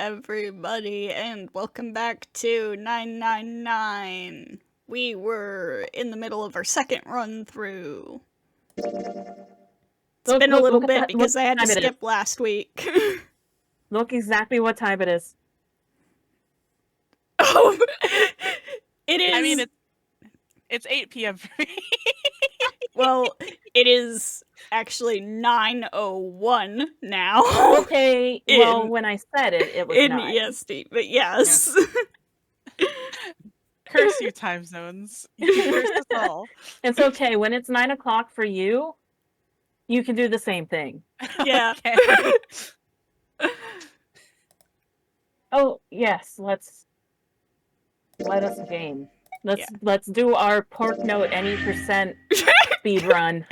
everybody, and welcome back to 999. We were in the middle of our second run through. It's been a little bit because I had to skip last week. Look exactly what time it is. Oh, it is. I mean, it's 8 p.m. for me. Well, it is actually 9:01 now. Okay, well, when I said it, it was in 9. EST, but yes. Curse you, time zones. You curse us all. It's okay. When it's 9 o'clock for you, you can do the same thing. Yeah. Oh yes, let us game. Let's do our pork note any percent speed run.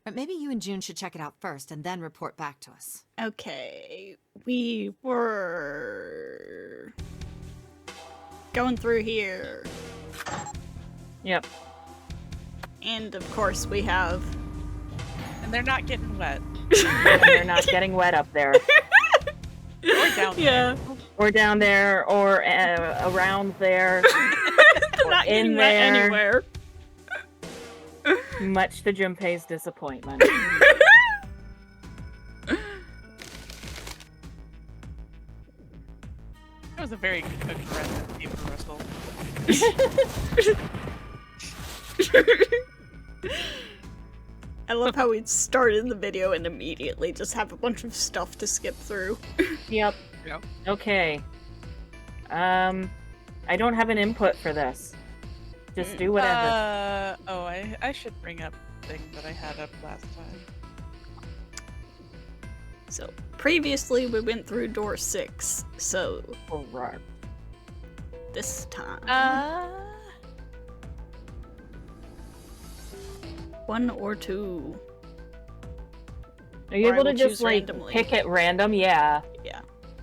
But maybe you and June should check it out first and then report back to us. Okay, we were going through here. Yep. And of course we have... And they're not getting wet. And they're not getting wet up there. Or down there. Yeah. Or down there, or around there. They're not getting wet anywhere. Much to Junpei's disappointment. That was a very good cooked run, paper Russell. I love how we started the video and immediately just have a bunch of stuff to skip through. Yep. Okay. I don't have an input for this. Just do whatever. I should bring up the thing that I had up last time. So, previously we went through door 6, so... Alright. This time... 1 or 2. Are you able to just, like, randomly. pick at random? Yeah.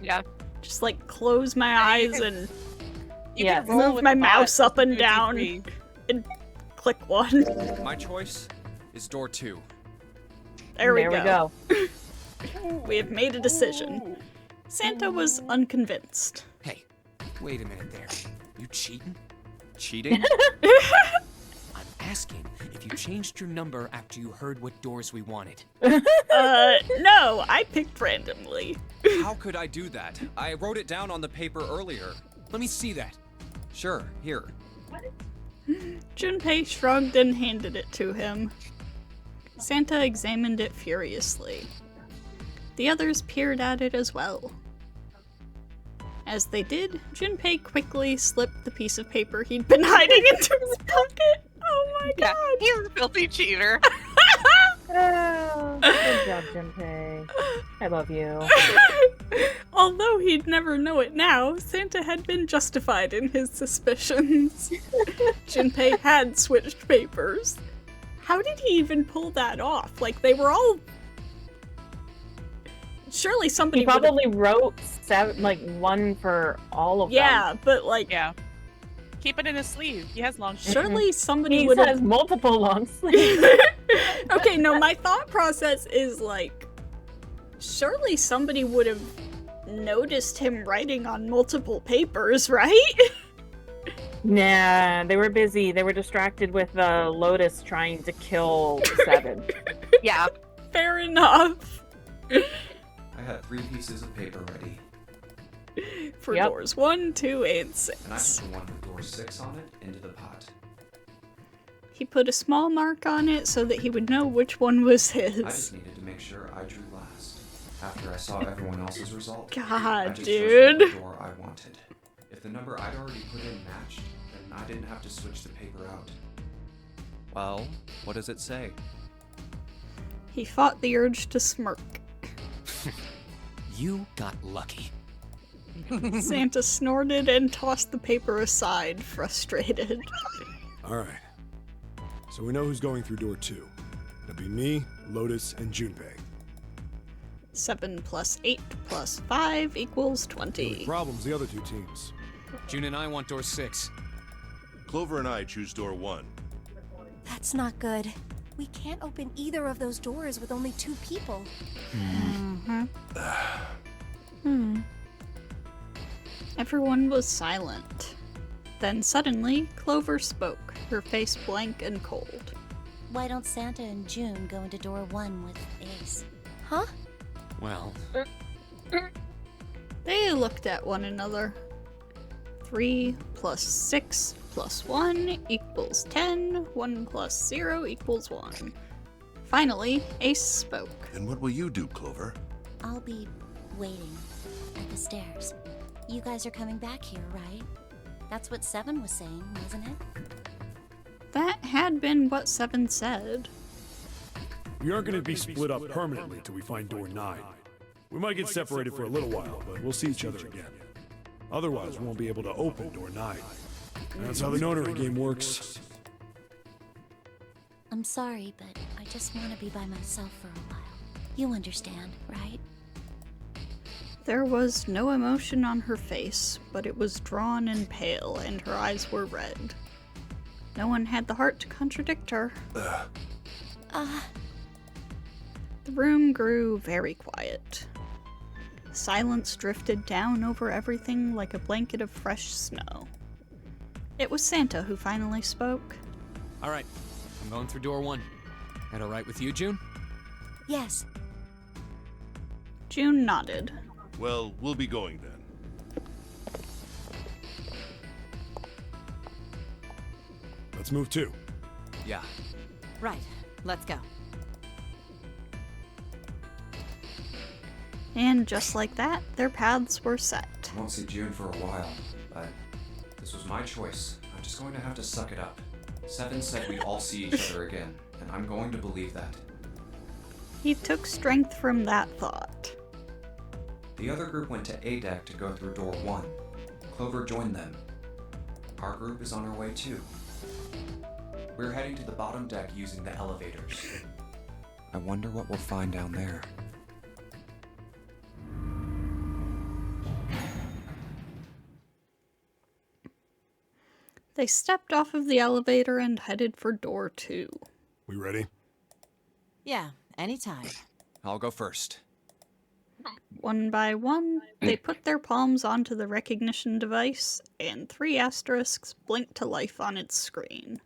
Yeah. Just, like, close my eyes and... Yeah. Move my mouse up and down and click one. My choice is door 2. There we go. We have made a decision. Santa was unconvinced. Hey, wait a minute there. You cheating? Cheating? I'm asking if you changed your number after you heard what doors we wanted. No, I picked randomly. How could I do that? I wrote it down on the paper earlier. Let me see that. Sure, here. Junpei shrugged and handed it to him. Santa examined it furiously. The others peered at it as well. As they did, Junpei quickly slipped the piece of paper he'd been hiding into his pocket. Oh my god! He's a filthy cheater. Oh, good job, Junpei. I love you. Although he'd never know it now, Santa had been justified in his suspicions. Junpei had switched papers. How did he even pull that off? Like, they were all... Surely somebody He probably wrote 1 for all of them. Yeah, but like... Yeah. Keep it in his sleeve. He has long sleeves. Surely somebody He would has multiple long sleeves. Okay, no, my thought process is like... Surely somebody would have noticed him writing on multiple papers, right? Nah, they were busy. They were distracted with Lotus trying to kill Seven. Yeah. Fair enough. I had 3 pieces of paper ready. For doors 1, 2, and 6. And I put the one with door 6 on it into the pot. He put a small mark on it so that he would know which one was his. I just needed to make sure I drew last. After I saw everyone else's result, God, I just dude. chose the door I wanted. If the number I'd already put in matched, then I didn't have to switch the paper out. Well, what does it say? He fought the urge to smirk. You got lucky. Santa snorted and tossed the paper aside, frustrated. Alright. So we know who's going through door 2. It'll be me, Lotus, and Junpei. 7 plus 8 plus 5 equals The 20. problem's the other 2 teams. June and I want door 6. Clover and I choose door 1. That's not good. We can't open either of those doors with only 2 people. Everyone was silent. Then suddenly, Clover spoke, her face blank and cold. Why don't Santa and June go into door 1 with Ace? Huh? Well, They looked at one another. 3 plus 6 plus 1 equals 10. 1 plus 0 equals 1. Finally, Ace spoke. And what will you do, Clover? I'll be waiting at the stairs. You guys are coming back here, right? That's what Seven was saying, wasn't it? That had been what Seven said. We aren't going to be split up permanently till we find door 9. We might get separated for a little while, but we'll see each other again. Otherwise, we won't be able to open door 9. That's how the notary game works. I'm sorry, but I just want to be by myself for a while. You understand, right? There was no emotion on her face, but it was drawn and pale, and her eyes were red. No one had the heart to contradict her. The room grew very quiet. Silence drifted down over everything like a blanket of fresh snow. It was Santa who finally spoke. all right. I'm going through door 1. That all right with you, June? Yes. June nodded. Well, we'll be going then. Let's move too. Yeah. Right. Let's go. And just like that, their paths were set. I won't see June for a while, but this was my choice. I'm just going to have to suck it up. Seven said we'd all see each other again, and I'm going to believe that. He took strength from that thought. The other group went to A deck to go through door 1. Clover joined them. Our group is on our way too. We're heading to the bottom deck using the elevators. I wonder what we'll find down there. They stepped off of the elevator and headed for door 2. We ready? Yeah, anytime. I'll go first. One by one, they put their palms onto the recognition device, and 3 asterisks blinked to life on its screen.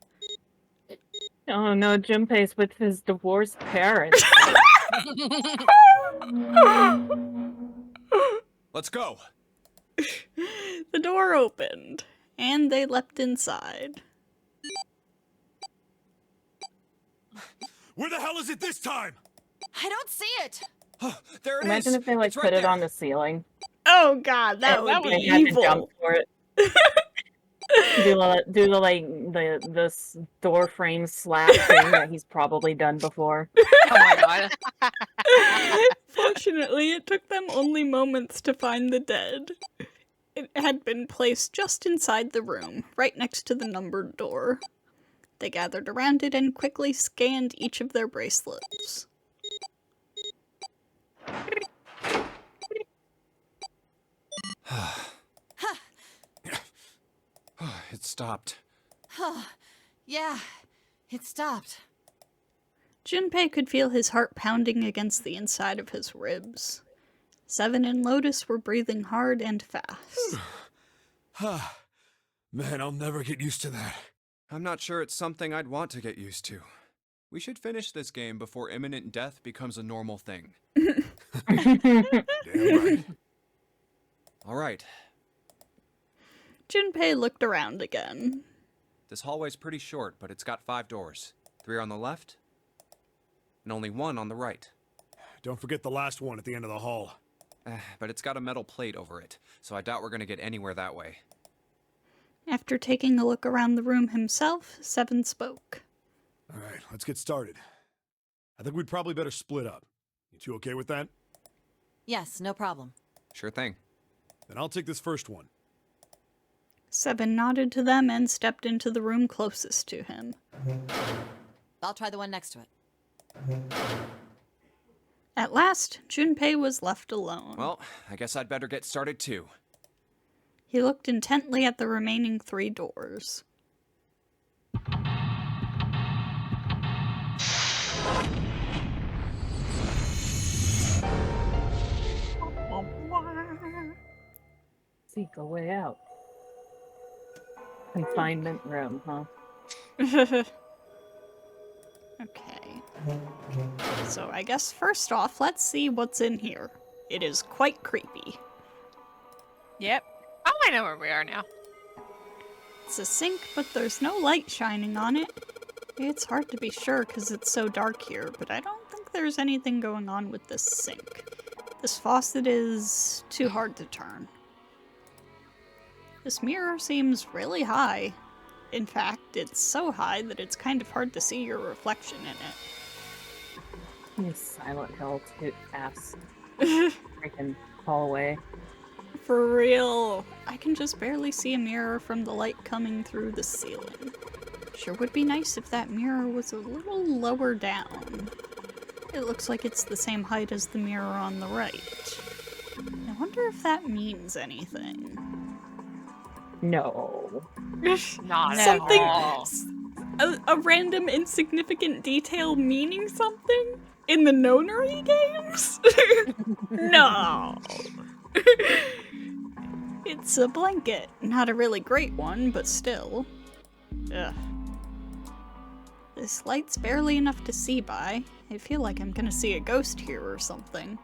Oh no, Junpei's with his divorced parents. Let's go. The door opened, and they leapt inside. Where the hell is it this time? I don't see it! There it is. Imagine if they like It's right put it there. on the ceiling. Oh god, that would be They had to jump evil. for it. do the like the door frame slap thing that he's probably done before. Oh my god. Fortunately, it took them only moments to find the dead. It had been placed just inside the room, right next to the numbered door. They gathered around it and quickly scanned each of their bracelets. It stopped. Yeah, it stopped. Junpei could feel his heart pounding against the inside of his ribs. Seven and Lotus were breathing hard and fast. Man, I'll never get used to that. I'm not sure it's something I'd want to get used to. We should finish this game before imminent death becomes a normal thing. Damn right. All right. Junpei looked around again. This hallway's pretty short, but it's got 5 doors. 3 on the left, and only 1 on the right. Don't forget the last one at the end of the hall. But it's got a metal plate over it, so I doubt we're gonna get anywhere that way. After taking a look around the room himself, Seven spoke. All right, let's get started. I think we'd probably better split up. You two okay with that? Yes, no problem. Sure thing. Then I'll take this first one. Seven nodded to them and stepped into the room closest to him. I'll try the one next to it. At last, Junpei was left alone. Well, I guess I'd better get started too. He looked intently at the remaining 3 doors. seek a way out. Confinement room, huh? Okay. So I guess first off, let's see what's in here. It is quite creepy. Yep. Oh, I know where we are now. It's a sink, but there's no light shining on it. It's hard to be sure because it's so dark here, but I don't think there's anything going on with this sink. This faucet is too hard to turn. This mirror seems really high. In fact, it's so high that it's kind of hard to see your reflection in it. You Silent Hill ass. Freaking hallway. For real. I can just barely see a mirror from the light coming through the ceiling. Sure would be nice if that mirror was a little lower down. It looks like it's the same height as the mirror on the right. I wonder if that means anything. No. Not Something. at all. A random insignificant detail meaning something? In the Nonary games? No! It's a blanket. Not a really great one, but still. Ugh. This light's barely enough to see by. I feel like I'm gonna see a ghost here or something.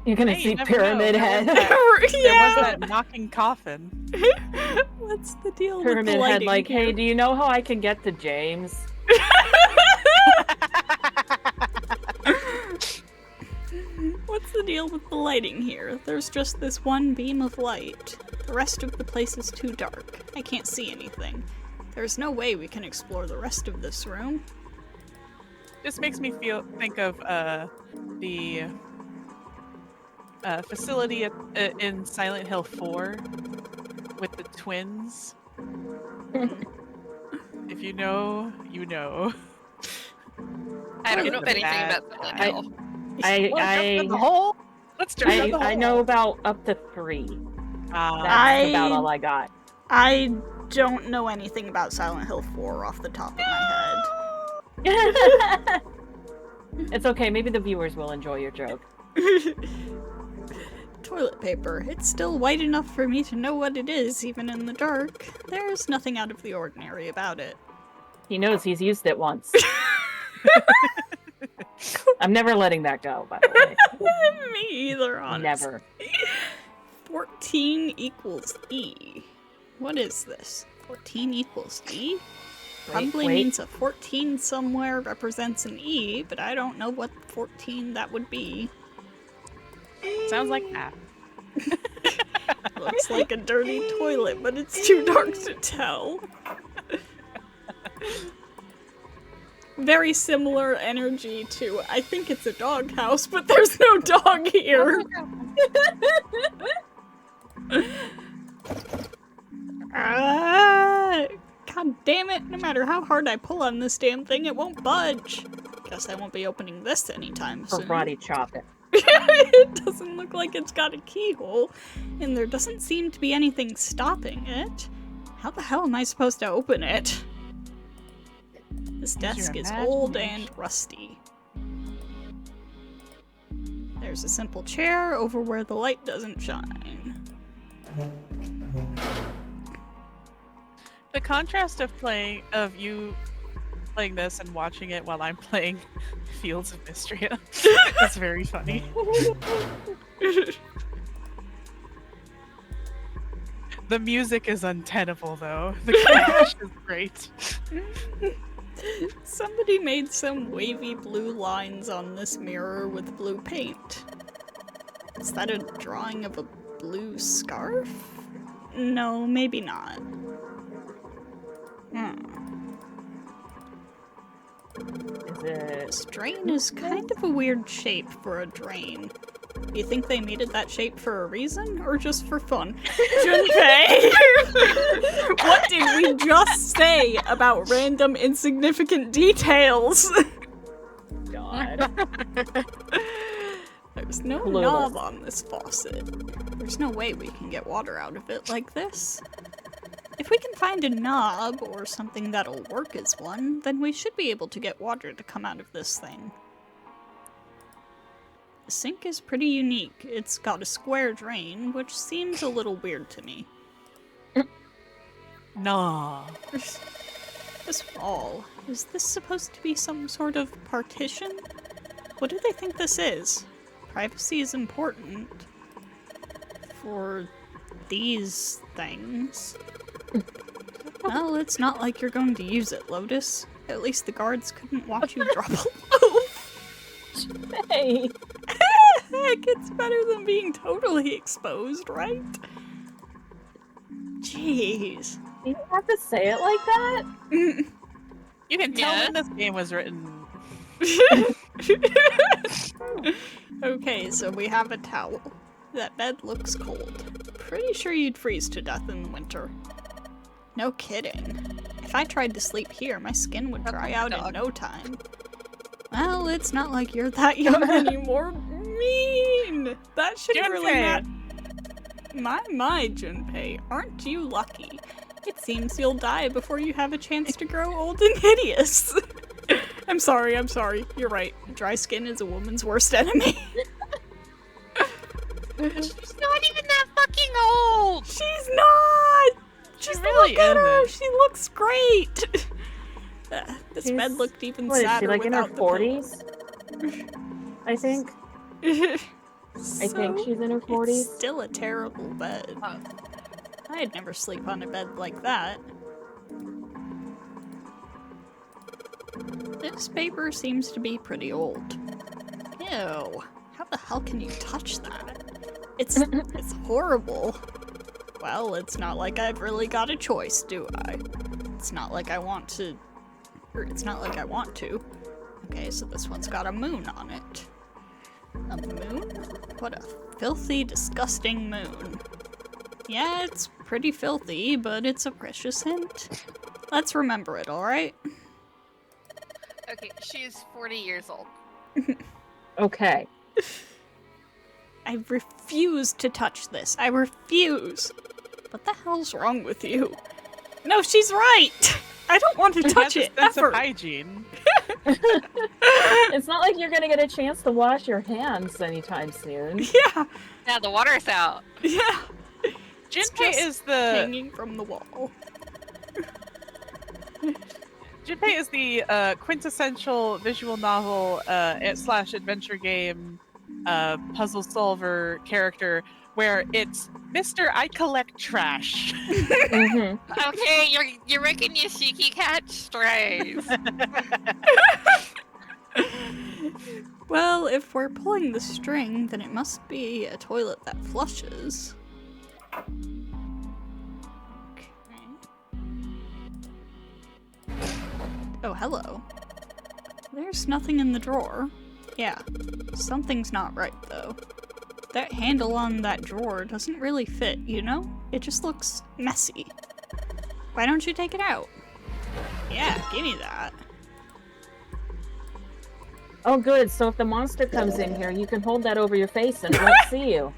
You're gonna Hey, see you never Pyramid know. Head. There was that knocking coffin. What's the deal Pyramid with the Head, lighting like, here? hey, do you know how I can get to James? What's the deal with the lighting here? There's just this one beam of light. The rest of the place is too dark. I can't see anything. There's no way we can explore the rest of this room. This makes me think of the facility in Silent Hill 4 with the twins. If you know, you know. I don't know Look at anything that. about Silent Hill. Let's jump in the hole. I know about up to 3. Ah. That's about all I got. I don't know anything about Silent Hill 4 off the top of my head. It's okay, maybe the viewers will enjoy your joke. Toilet paper. It's still white enough for me to know what it is, even in the dark. There's nothing out of the ordinary about it. He knows he's used it once. I'm never letting that go, by the way. Me either, honestly. Never. 14 equals E. What is this? 14 equals E? Probably means a 14 somewhere represents an E, but I don't know what 14 that would be. Sounds like that. Looks like a dirty toilet, but it's too dark to tell. Very similar energy to, I think it's a doghouse, but there's no dog here. God damn it, no matter how hard I pull on this damn thing, it won't budge. Guess I won't be opening this anytime soon. Karate chop it. It doesn't look like it's got a keyhole, and there doesn't seem to be anything stopping it. How the hell am I supposed to open it? This desk is old and rusty. There's a simple chair over where the light doesn't shine. The contrast of you playing this and watching it while I'm playing Fields of Mystria is very funny. The music is untenable, though. The crash is great. Somebody made some wavy blue lines on this mirror with blue paint. Is that a drawing of a blue scarf? No, maybe not. This drain is kind of a weird shape for a drain. Do you think they made it that shape for a reason, or just for fun? Junpei! What did we just say about random insignificant details? God. There's no knob on this faucet. There's no way we can get water out of it like this. If we can find a knob, or something that'll work as one, then we should be able to get water to come out of this thing. The sink is pretty unique. It's got a square drain, which seems a little weird to me. Nah. This wall, is this supposed to be some sort of partition? What do they think this is? Privacy is important for these things. Well, it's not like you're going to use it, Lotus. At least the guards couldn't watch you drop a loaf. Hey! Heck, it's better than being totally exposed, right? Jeez. You don't have to say it like that? You can tell when this game was written. Okay, so we have a towel. That bed looks cold. Pretty sure you'd freeze to death in the winter. No kidding. If I tried to sleep here, my skin would dry out in no time. Well, it's not like you're that young anymore. Mean! That should really matter. My, Junpei, aren't you lucky? It seems you'll die before you have a chance to grow old and hideous. I'm sorry. You're right. Dry skin is a woman's worst enemy. She's not even that fucking old! She's not! Just really look at her! isn't. She looks great! This bed looked even What, is sadder she like in her without the 40s? I think. I think she's in her 40s. It's still a terrible bed. I'd never sleep on a bed like that. This paper seems to be pretty old. Ew. How the hell can you touch that? It's horrible. Well, it's not like I've really got a choice, do I? It's not like I want to. Or it's not like I want to. Okay, so this one's got a moon on it. A moon? What a filthy, disgusting moon. Yeah, it's pretty filthy, but it's a precious hint. Let's remember it, alright? Okay, she's 40 years old. Okay. I refuse to touch this. I refuse. What the hell's wrong with you? No, she's right! I don't want to touch it, Sense ever! of hygiene. It's not like you're gonna get a chance to wash your hands anytime soon. Yeah! Yeah, the water's out. Yeah! Junpei is the hanging from the wall. Junpei is the quintessential visual novel / adventure game puzzle solver character where it's Mr. I collect trash. Mm-hmm. Okay, you're making Yoshiki catch strays. Well, if we're pulling the string, then it must be a toilet that flushes. Oh, hello. There's nothing in the drawer. Yeah, something's not right, though. That handle on that drawer doesn't really fit, you know? It just looks messy. Why don't you take it out? Yeah, give me that. Oh, good. So if the monster comes in here, you can hold that over your face and it won't see you.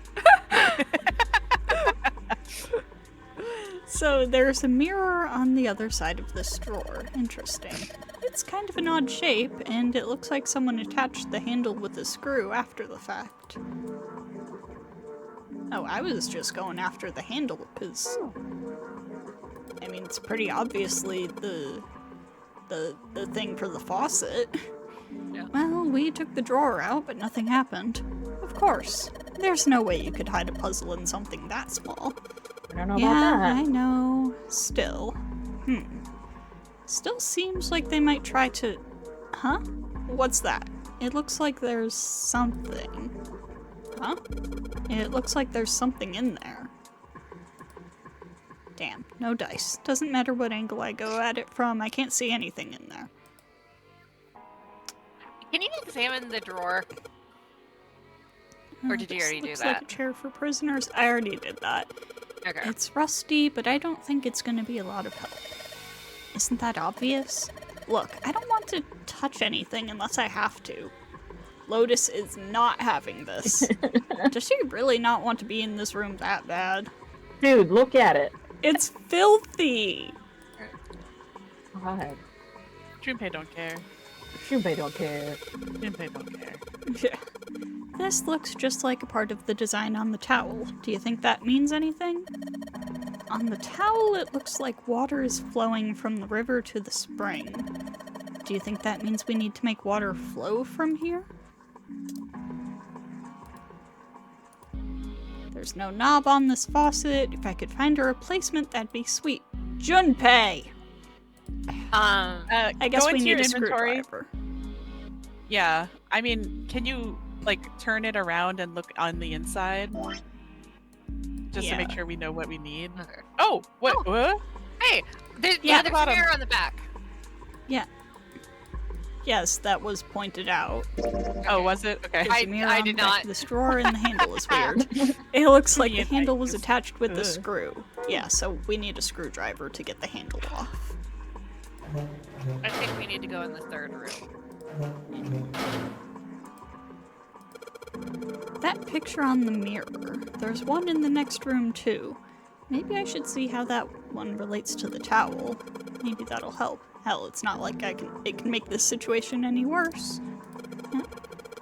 So there's a mirror on the other side of this drawer. Interesting. It's kind of an odd shape, and it looks like someone attached the handle with a screw after the fact. Oh, I was just going after the handle, because... I mean, it's pretty obviously the thing for the faucet. Yeah. Well, we took the drawer out, but nothing happened. Of course. There's no way you could hide a puzzle in something that small. I don't know Yeah, about that. I know. Still. Still seems like they might try to... Huh? What's that? It looks like there's something. Huh? It looks like there's something in there. Damn, no dice. Doesn't matter what angle I go at it from, I can't see anything in there. Can you examine the drawer? Or did you This already do looks that? like a chair for prisoners. I already did that. Okay. It's rusty, but I don't think it's gonna be a lot of help. Isn't that obvious? Look, I don't want to touch anything unless I have to. Lotus is not having this. Does she really not want to be in this room that bad? Dude, look at it. It's filthy! God. Junpei don't care. Junpei don't care. Junpei don't care. Yeah. This looks just like a part of the design on the towel. Do you think that means anything? On the towel, it looks like water is flowing from the river to the spring. Do you think that means we need to make water flow from here? There's no knob on this faucet. If I could find a replacement, that'd be sweet. Junpei! I guess we need a screwdriver. Yeah, I mean, can you, like, turn it around and look on the inside? Just to make sure we know what we need. Oh, what? Oh. What? Hey, there's a mirror on the back. Yeah. Yes, that was pointed out. Oh, was it? Okay. I did not. This drawer and the handle is weird. It looks like the handle was attached with a screw. Yeah, so we need a screwdriver to get the handle off. I think we need to go in the third room. That picture on the mirror, there's one in the next room too. Maybe I should see how that one relates to the towel. Maybe that'll help. Hell, it's not like it can make this situation any worse. Yeah.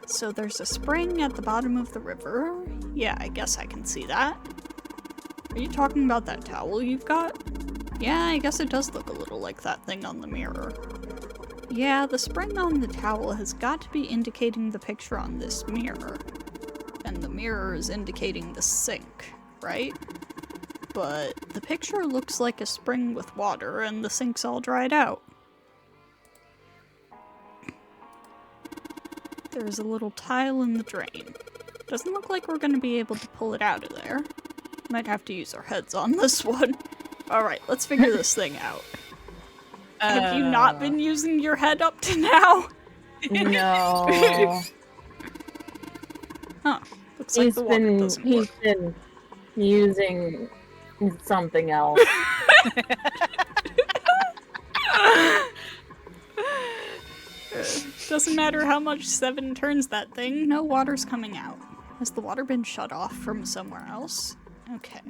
So there's a spring at the bottom of the river. Yeah, I guess I can see that. Are you talking about that towel you've got? Yeah, I guess it does look a little like that thing on the mirror. Yeah, the spring on the towel has got to be indicating the picture on this mirror. And the mirror is indicating the sink, right? But the picture looks like a spring with water and the sink's all dried out. There's a little tile in the drain. Doesn't look like we're gonna be able to pull it out of there. Might have to use our heads on this one. Alright, let's figure this thing out. Have you not been using your head up to now? No. Huh. Looks like the water doesn't work. He's been using something else. Doesn't matter how much Seven turns that thing, no water's coming out. Has the water been shut off from somewhere else? Okay.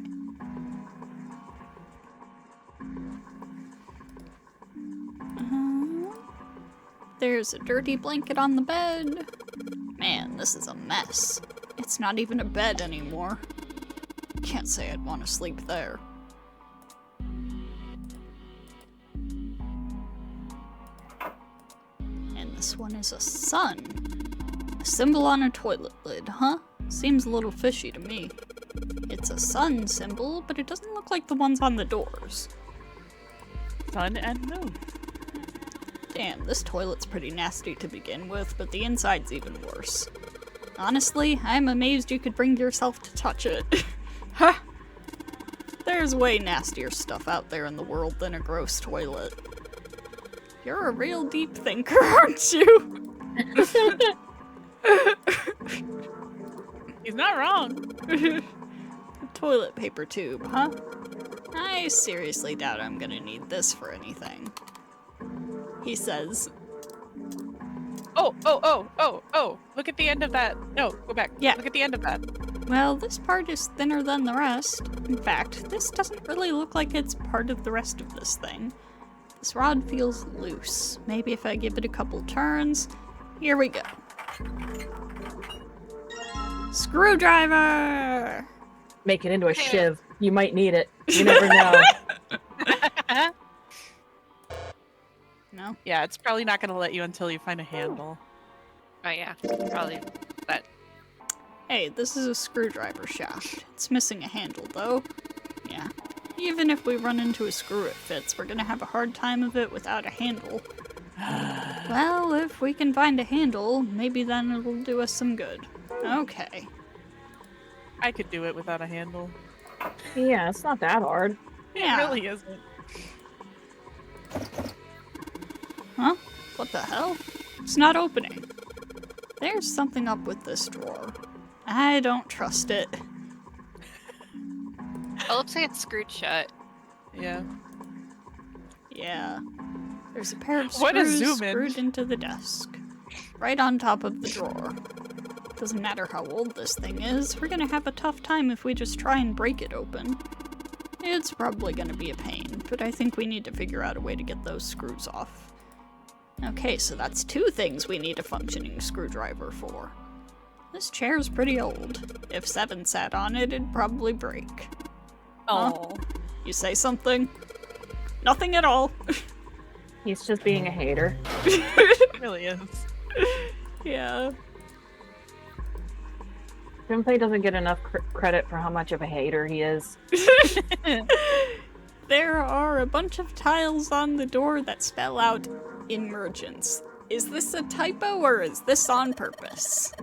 There's a dirty blanket on the bed. Man, this is a mess. It's not even a bed anymore. Can't say I'd want to sleep there. And this one is a sun. A symbol on a toilet lid, huh? Seems a little fishy to me. It's a sun symbol, but it doesn't look like the ones on the doors. Sun and moon. Damn, this toilet's pretty nasty to begin with, but the inside's even worse. Honestly, I'm amazed you could bring yourself to touch it. Ha! There's way nastier stuff out there in the world than a gross toilet. You're a real deep thinker, aren't you? He's not wrong. Toilet paper tube, huh? I seriously doubt I'm gonna need this for anything. He says. Oh, look at the end of that. No, go back. Yeah. Look at the end of that. Well, this part is thinner than the rest. In fact, this doesn't really look like it's part of the rest of this thing. This rod feels loose. Maybe if I give it a couple turns. Here we go. Screwdriver! Make it into a shiv. You might need it. You never know. No? Yeah, it's probably not going to let you until you find a handle. Oh yeah, probably that. Hey, this is a screwdriver shaft. It's missing a handle, though. Yeah. Even if we run into a screw it fits, we're gonna have a hard time of it without a handle. Well, if we can find a handle, maybe then it'll do us some good. Okay. I could do it without a handle. Yeah, it's not that hard. Yeah. It really isn't. Huh? What the hell? It's not opening. There's something up with this drawer. I don't trust it. It looks like it's screwed shut. Yeah. Yeah. There's a pair of What a screws zoom in. screwed into the desk. Right on top of the drawer. Doesn't matter how old this thing is, we're gonna have a tough time if we just try and break it open. It's probably gonna be a pain, but I think we need to figure out a way to get those screws off. Okay, so that's two things we need a functioning screwdriver for. This chair's pretty old. If Seven sat on it, it'd probably break. Oh. Huh? You say something? Nothing at all. He's just being a hater. It really is. Yeah. Junpei doesn't get enough credit for how much of a hater he is. There are a bunch of tiles on the door that spell out emergence. Is this a typo or is this on purpose?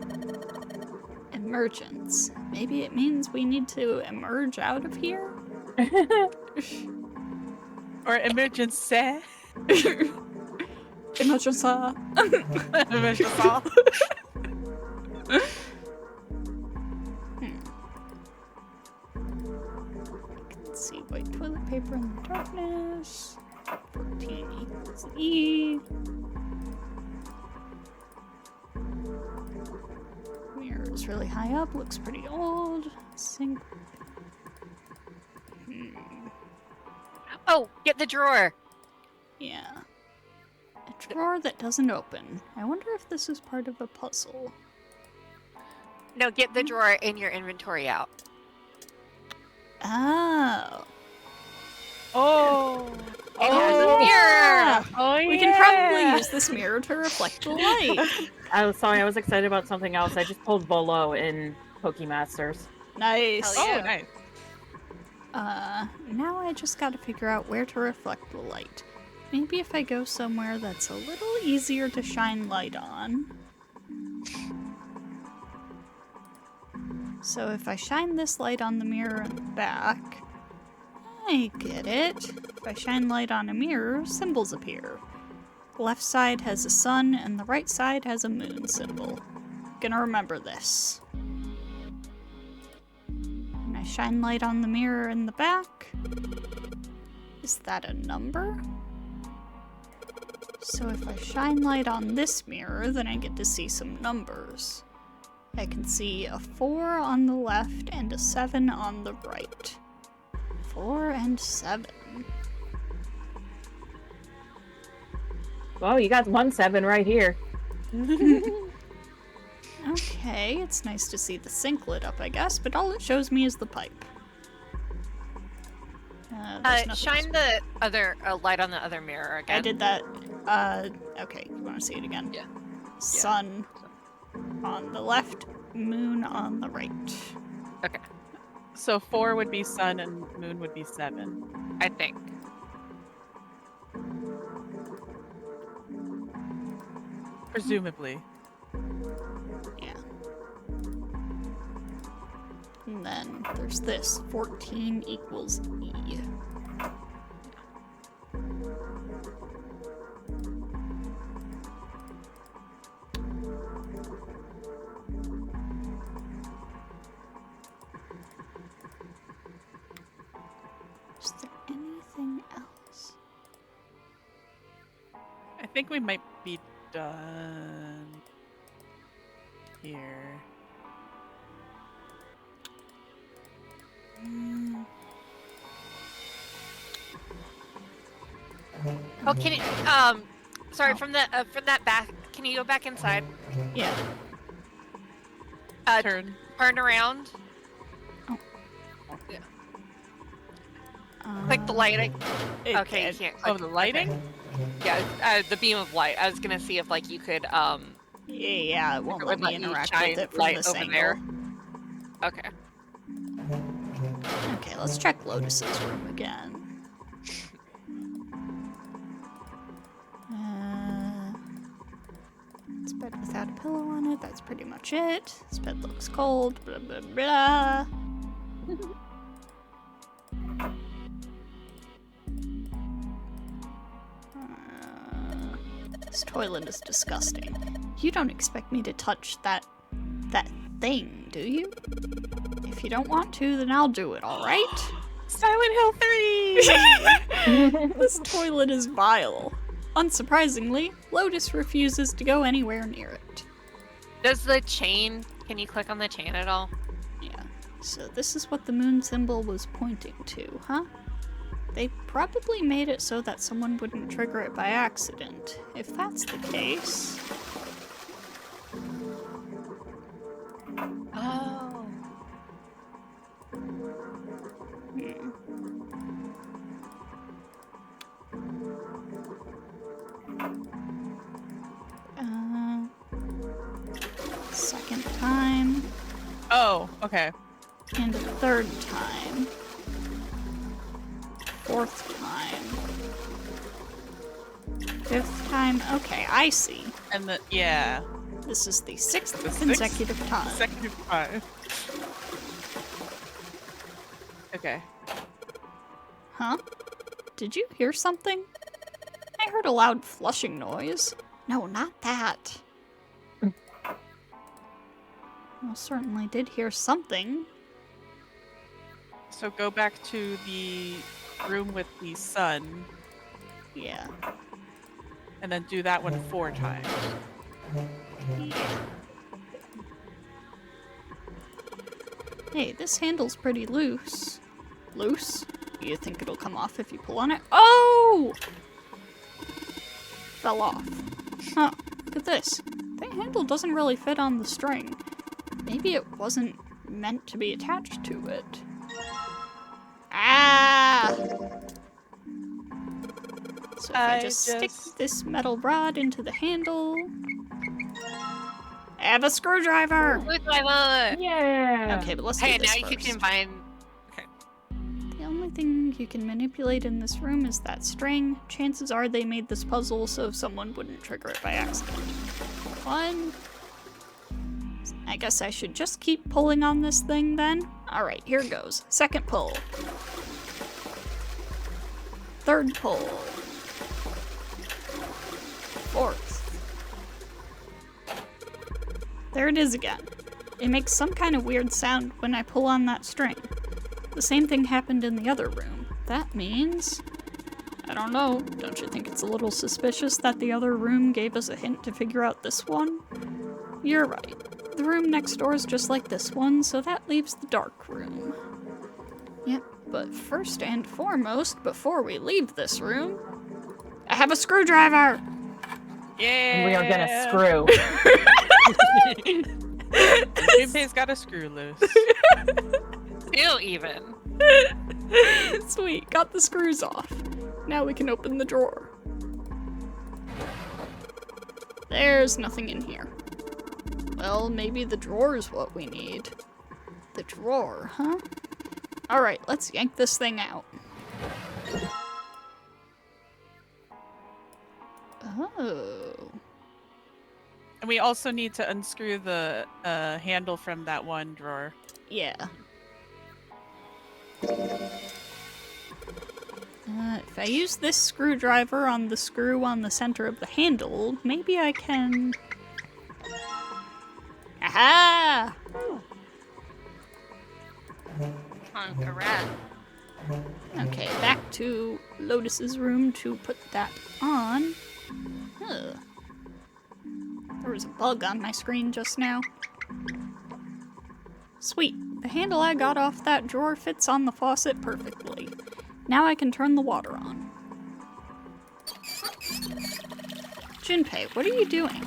Emergence. Maybe it means we need to emerge out of here? Or emergency. Emergency. Emergency. Let's see, white toilet paper in the darkness. 14 equals E. Mirror is really high up, looks pretty old. Sink. Oh, get the drawer. Yeah. A drawer that doesn't open. I wonder if this is part of a puzzle. No, get the drawer in your inventory out. Oh. Oh. It has a mirror. Oh, yeah. We can probably use this mirror to reflect the light. Oh, sorry, I was excited about something else. I just pulled Volo in Pokemasters. Nice. Oh, nice. Now I just gotta figure out where to reflect the light. Maybe if I go somewhere that's a little easier to shine light on. So if I shine this light on the mirror in the back, I get it. If I shine light on a mirror, symbols appear. The left side has a sun and the right side has a moon symbol. Gonna remember this. When I shine light on the mirror in the back, is that a number? So if I shine light on this mirror, then I get to see some numbers. I can see a 4 on the left and a 7 on the right. 4 and 7. Well, you got 1 7 right here. Okay, it's nice to see the sink lit up, I guess, but all it shows me is the pipe. Shine the other light on the other mirror again. I did that. Okay, you want to see it again? Yeah. Sun on the left, moon on the right. Okay. So 4 would be sun and moon would be 7. I think. Presumably. Yeah. And then there's this. 14 equals E. Is there anything else? I think we might be done here. Oh, can you? Sorry, from that back. Can you go back inside? Yeah. Turn around. Oh. Yeah. Click the lighting. Okay, you it- can't. Click. Oh, the lighting? Yeah, the beam of light. I was gonna see if like you could Yeah, it won't it let would me let you interact shine with it from light this over angle. there. Okay. Okay, let's check Lotus's room again. It's bed without a pillow on it. That's pretty much it. This bed looks cold. Blah blah blah. This toilet is disgusting. You don't expect me to touch that thing, do you? If you don't want to, then I'll do it, alright? Silent Hill 3! This toilet is vile. Unsurprisingly, Lotus refuses to go anywhere near it. Does the chain? Can you click on the chain at all? Yeah. So this is what the moon symbol was pointing to, huh? They probably made it so that someone wouldn't trigger it by accident. If that's the case... Second time. Oh, okay. And a third time. Fourth time. Fifth time. Okay, I see. And yeah. This is the sixth consecutive time. Consecutive time. Okay. Huh? Did you hear something? I heard a loud flushing noise. No, not that. Well, certainly did hear something. So go back to the room with the sun. Yeah. And then do that one 4 times. Yeah. Hey, this handle's pretty loose. Loose? You think it'll come off if you pull on it? Oh! Fell off. Huh, look at this. The handle doesn't really fit on the string. Maybe it wasn't meant to be attached to it. Ah! So if I just stick this metal rod into the handle... I have a screwdriver! Screwdriver! Yeah! Okay, but let's Hey, do this now you first. can find... The only thing you can manipulate in this room is that string. Chances are they made this puzzle so someone wouldn't trigger it by accident. 1. I guess I should just keep pulling on this thing then. Alright, here goes. Second pull. Third pull. Fourth. There it is again. It makes some kind of weird sound when I pull on that string. The same thing happened in the other room. That means... I don't know, don't you think it's a little suspicious that the other room gave us a hint to figure out this one? You're right. The room next door is just like this one, so that leaves the dark room. Yep, but first and foremost, before we leave this room, I have a screwdriver! Yeah! And we are gonna screw. Junpei's got a screw loose. 2 even. Sweet, got the screws off. Now we can open the drawer. There's nothing in here. Well, maybe the drawer's what we need. The drawer, huh? Alright, let's yank this thing out. Oh. And we also need to unscrew the handle from that one drawer. Yeah. If I use this screwdriver on the screw on the center of the handle, maybe I can... Aha! Correct. Okay, back to Lotus's room to put that on. Huh. There was a bug on my screen just now. Sweet. The handle I got off that drawer fits on the faucet perfectly. Now I can turn the water on. Junpei, what are you doing?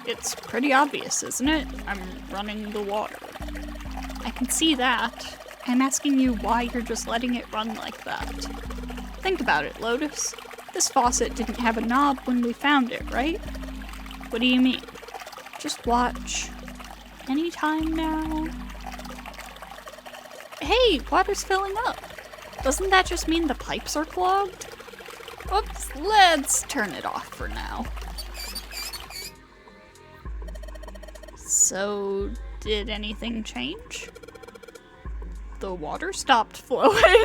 It's pretty obvious, isn't it? I'm running the water. I can see that. I'm asking you why you're just letting it run like that. Think about it, Lotus. This faucet didn't have a knob when we found it, right? What do you mean? Just watch. Anytime now. Hey, water's filling up. Doesn't that just mean the pipes are clogged? Oops, let's turn it off for now. So, did anything change? The water stopped flowing.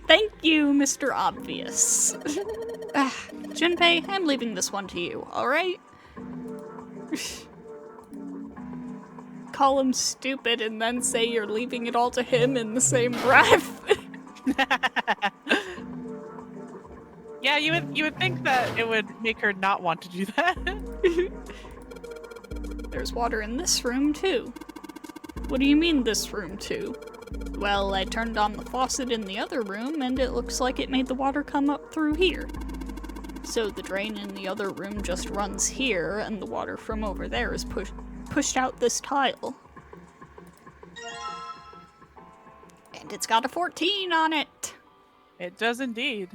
Thank you, Mr. Obvious. Junpei, I'm leaving this one to you, alright? Call him stupid and then say you're leaving it all to him in the same breath. Yeah, you would think that it would make her not want to do that. There's water in this room too. What do you mean this room too? Well, I turned on the faucet in the other room and it looks like it made the water come up through here. So the drain in the other room just runs here and the water from over there is pushed out this tile. And it's got a 14 on it. It does indeed.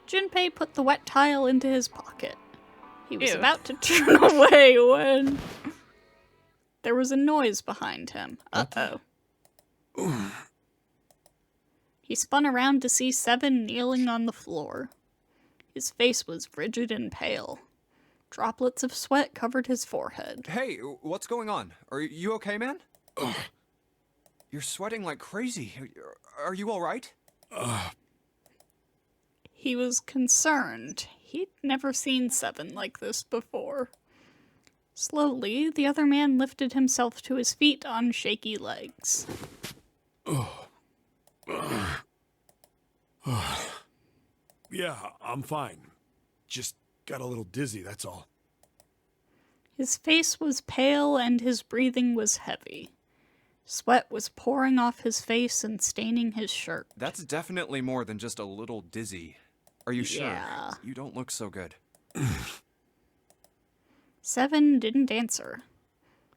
Junpei put the wet tile into his pocket. He was Ew. about to turn away when there was a noise behind him. Uh-oh. He spun around to see Seven kneeling on the floor. His face was rigid and pale. Droplets of sweat covered his forehead. Hey, what's going on? Are you okay, man? You're sweating like crazy. Are you all right? He was concerned. He'd never seen Seven like this before. Slowly, the other man lifted himself to his feet on shaky legs. Yeah, I'm fine. Just got a little dizzy, that's all. His face was pale and his breathing was heavy. Sweat was pouring off his face and staining his shirt. That's definitely more than just a little dizzy. Are you sure? Yeah. You don't look so good. Seven didn't answer.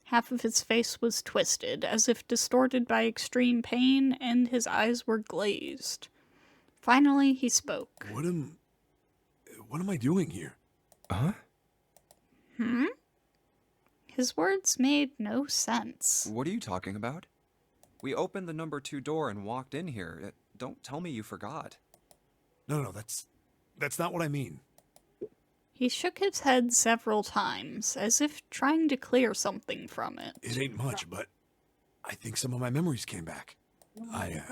Half of his face was twisted, as if distorted by extreme pain, and his eyes were glazed. Finally, he spoke. What am I doing here? Huh? His words made no sense. What are you talking about? We opened the number 2 door and walked in here. Don't tell me you forgot. No, that's not what I mean. He shook his head several times, as if trying to clear something from it. It ain't much, but I think some of my memories came back. I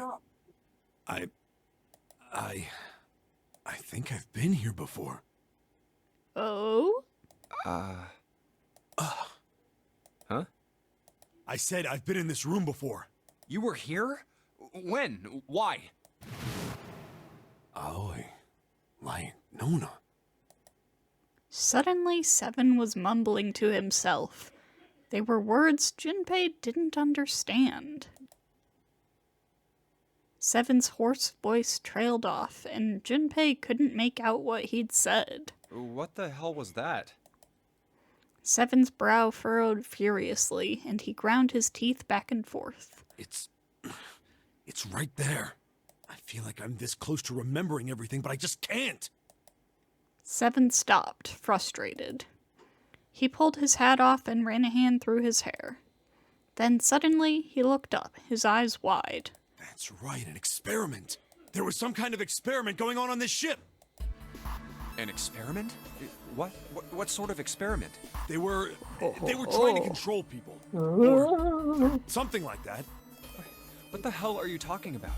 think I've been here before. Oh? Huh? I said I've been in this room before. You were here? When? Why? Aoi. Like Nona. Suddenly, Seven was mumbling to himself. They were words Junpei didn't understand. Seven's hoarse voice trailed off, and Junpei couldn't make out what he'd said. What the hell was that? Seven's brow furrowed furiously, and he ground his teeth back and forth. It's right there. I feel like I'm this close to remembering everything, but I just can't. Seven stopped, frustrated. He pulled his hat off and ran a hand through his hair. Then suddenly, he looked up, his eyes wide. That's right, an experiment. There was some kind of experiment going on this ship. An experiment? What sort of experiment? They were trying to control people. Or something like that. What the hell are you talking about?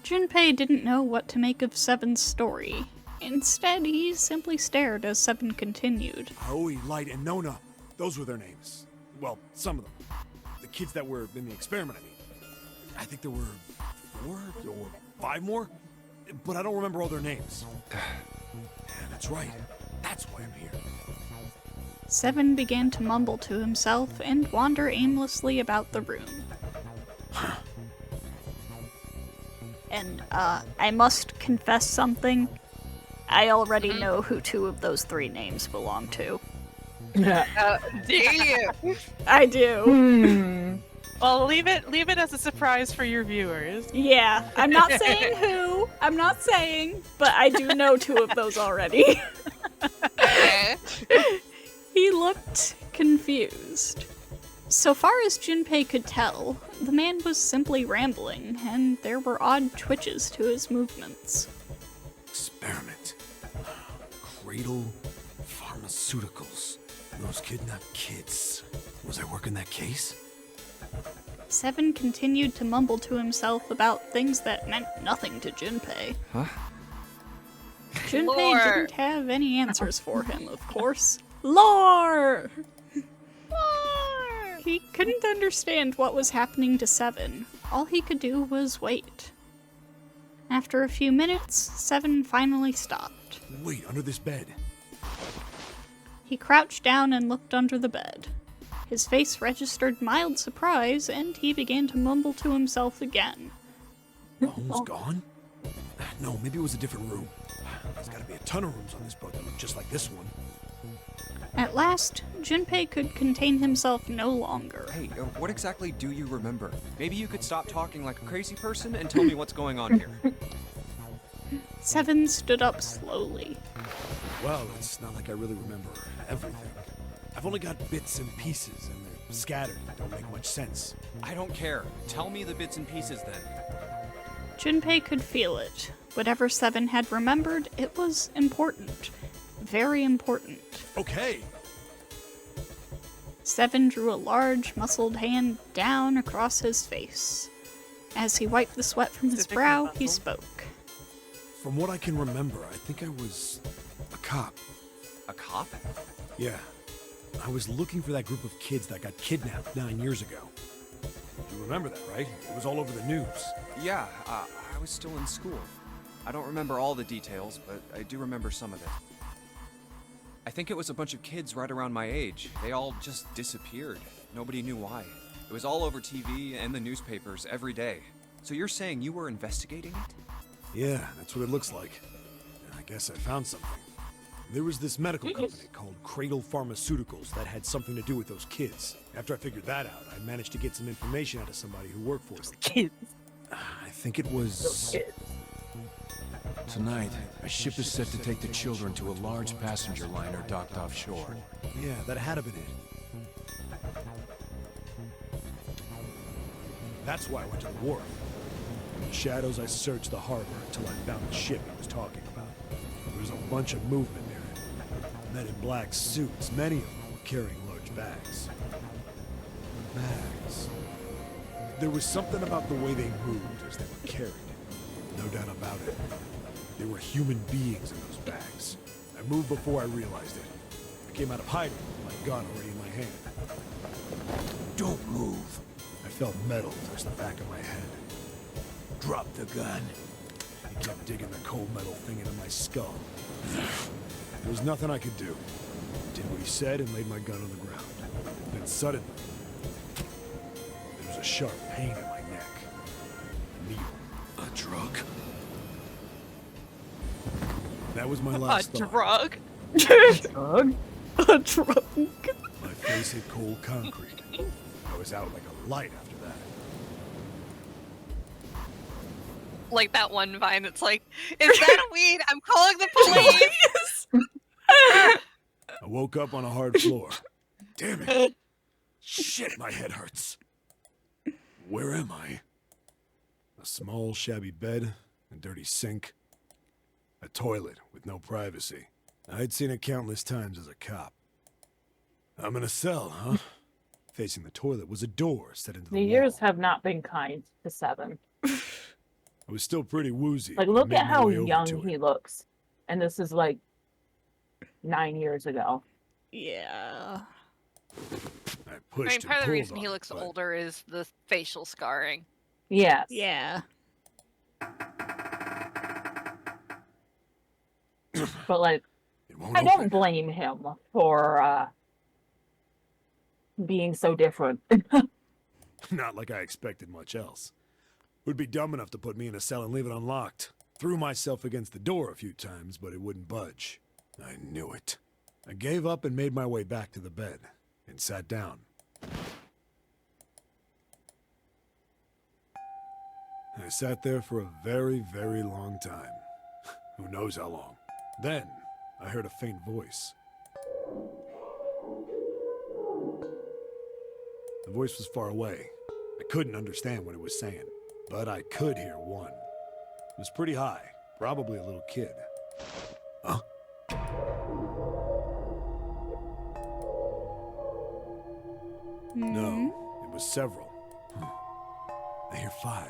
Junpei didn't know what to make of Seven's story. Instead, he simply stared as Seven continued. Aoi, Light, and Nona. Those were their names. Well, some of them. The kids that were in the experiment, I mean. I think there were 4 or 5 more, but I don't remember all their names. Yeah, that's right. That's why I'm here. Seven began to mumble to himself and wander aimlessly about the room. And, I must confess something. I already know who 2 of those 3 names belong to. Do you? I do. Well, leave it as a surprise for your viewers. Yeah, I'm not saying who. I'm not saying, but I do know 2 of those already. He looked confused. So far as Junpei could tell, the man was simply rambling, and there were odd twitches to his movements. Experiment. Cradle Pharmaceuticals. Those kidnapped kids. Was I working that case? Seven continued to mumble to himself about things that meant nothing to Junpei. Huh? Junpei didn't have any answers for him, of course. Lore! He couldn't understand what was happening to Seven. All he could do was wait. After a few minutes, Seven finally stopped. Wait, under this bed. He crouched down and looked under the bed. His face registered mild surprise, and he began to mumble to himself again. Almost gone? No, maybe it was a different room. There's gotta be a ton of rooms on this boat that look just like this one. At last, Junpei could contain himself no longer. Hey, what exactly do you remember? Maybe you could stop talking like a crazy person and tell me what's going on here. Seven stood up slowly. Well, it's not like I really remember everything. I've only got bits and pieces, and they're scattered and don't make much sense. I don't care. Tell me the bits and pieces then. Junpei could feel it. Whatever Seven had remembered, it was important. Very important. Okay. Seven drew a large, muscled hand down across his face. As he wiped the sweat from his brow, he spoke. From what I can remember, I think I was a cop. A cop? Yeah. I was looking for that group of kids that got kidnapped 9 years ago. You remember that, right? It was all over the news. Yeah, I was still in school. I don't remember all the details, but I do remember some of it. I think it was a bunch of kids right around my age. They all just disappeared. Nobody knew why. It was all over TV and the newspapers every day. So you're saying you were investigating it? Yeah, that's what it looks like. I guess I found something. There was this medical company called Cradle Pharmaceuticals that had something to do with those kids. After I figured that out, I managed to get some information out of somebody who worked for them. Kids. I think it was... Tonight, a ship is set to take the children to a large passenger liner docked offshore. Yeah, that had to been it. That's why I went to the wharf. In the shadows, I searched the harbor until I found the ship he was talking about. There was a bunch of movement near it. Men in black suits, many of them were carrying large bags. Bags. There was something about the way they moved as they were carried. No doubt about it. There were human beings in those bags. I moved before I realized it. I came out of hiding with my gun already in my hand. Don't move. I felt metal touch the back of my head. Drop the gun. He kept digging the cold metal thing into my skull. There was nothing I could do. Did what he said and laid my gun on the ground. Then suddenly, there was a sharp pain in my neck. A needle. A drug. That was my last thought. Drug? Drug? A drug? My face hit cold concrete. I was out like a light after that. Like that one vine that's like, is that weed? I'm calling the police! I woke up on a hard floor. Damn it. Shit, my head hurts. Where am I? A small, shabby bed, a dirty sink, a toilet with no privacy. I'd seen it countless times as a cop. I'm in a cell, huh? Facing the toilet was a door set into the The wall. years have not been kind to Seven. I was still pretty woozy. Like, but I look made at my how way over young to he it. looks. And this is like 9 years ago. Yeah. I I pushed mean, part of and the pulled reason on he it, looks but older is the facial scarring. Yes. Yeah. But like, it won't I open. don't blame him for being so different. Not like I expected much else. Would be dumb enough to put me in a cell and leave it unlocked. Threw myself against the door a few times, but it wouldn't budge. I knew it. I gave up and made my way back to the bed, and sat down. I sat there for a very, very long time. Who knows how long. Then, I heard a faint voice. The voice was far away. I couldn't understand what it was saying, but I could hear one. It was pretty high, probably a little kid. Huh? No, it was several. I hear 5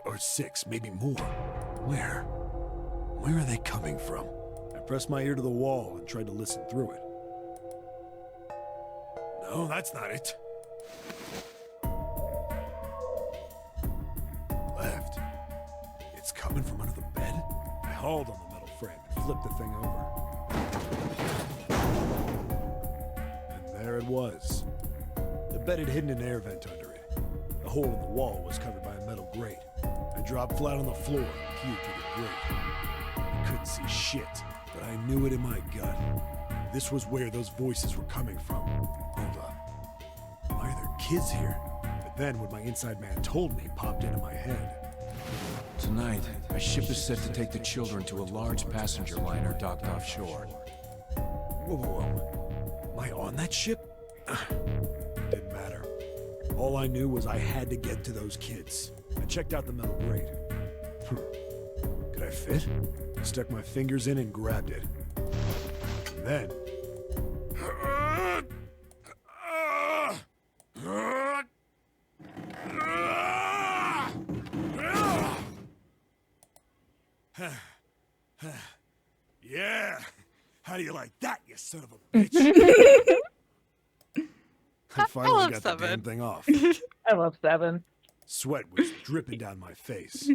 or 6, maybe more. Where? Where are they coming from? I pressed my ear to the wall and tried to listen through it. No, that's not it. Left. It's coming from under the bed? I hauled on the metal frame and flipped the thing over. And there it was. The bed had hidden an air vent under it. The hole in the wall was covered by a metal grate. I dropped flat on the floor and puked through the grate. I couldn't see shit, but I knew it in my gut. This was where those voices were coming from. Hold up. Why are there kids here? But then what my inside man told me popped into my head. Tonight, a ship is set to take the children to a large passenger liner docked offshore. Whoa, whoa, whoa. Am I on that ship? Didn't matter. All I knew was I had to get to those kids. I checked out the metal grate. Could I fit? I stuck my fingers in and grabbed it. And then... Yeah! How do you like that, you son of a bitch? I finally got the damn thing off. I love Seven. Sweat was dripping down my face,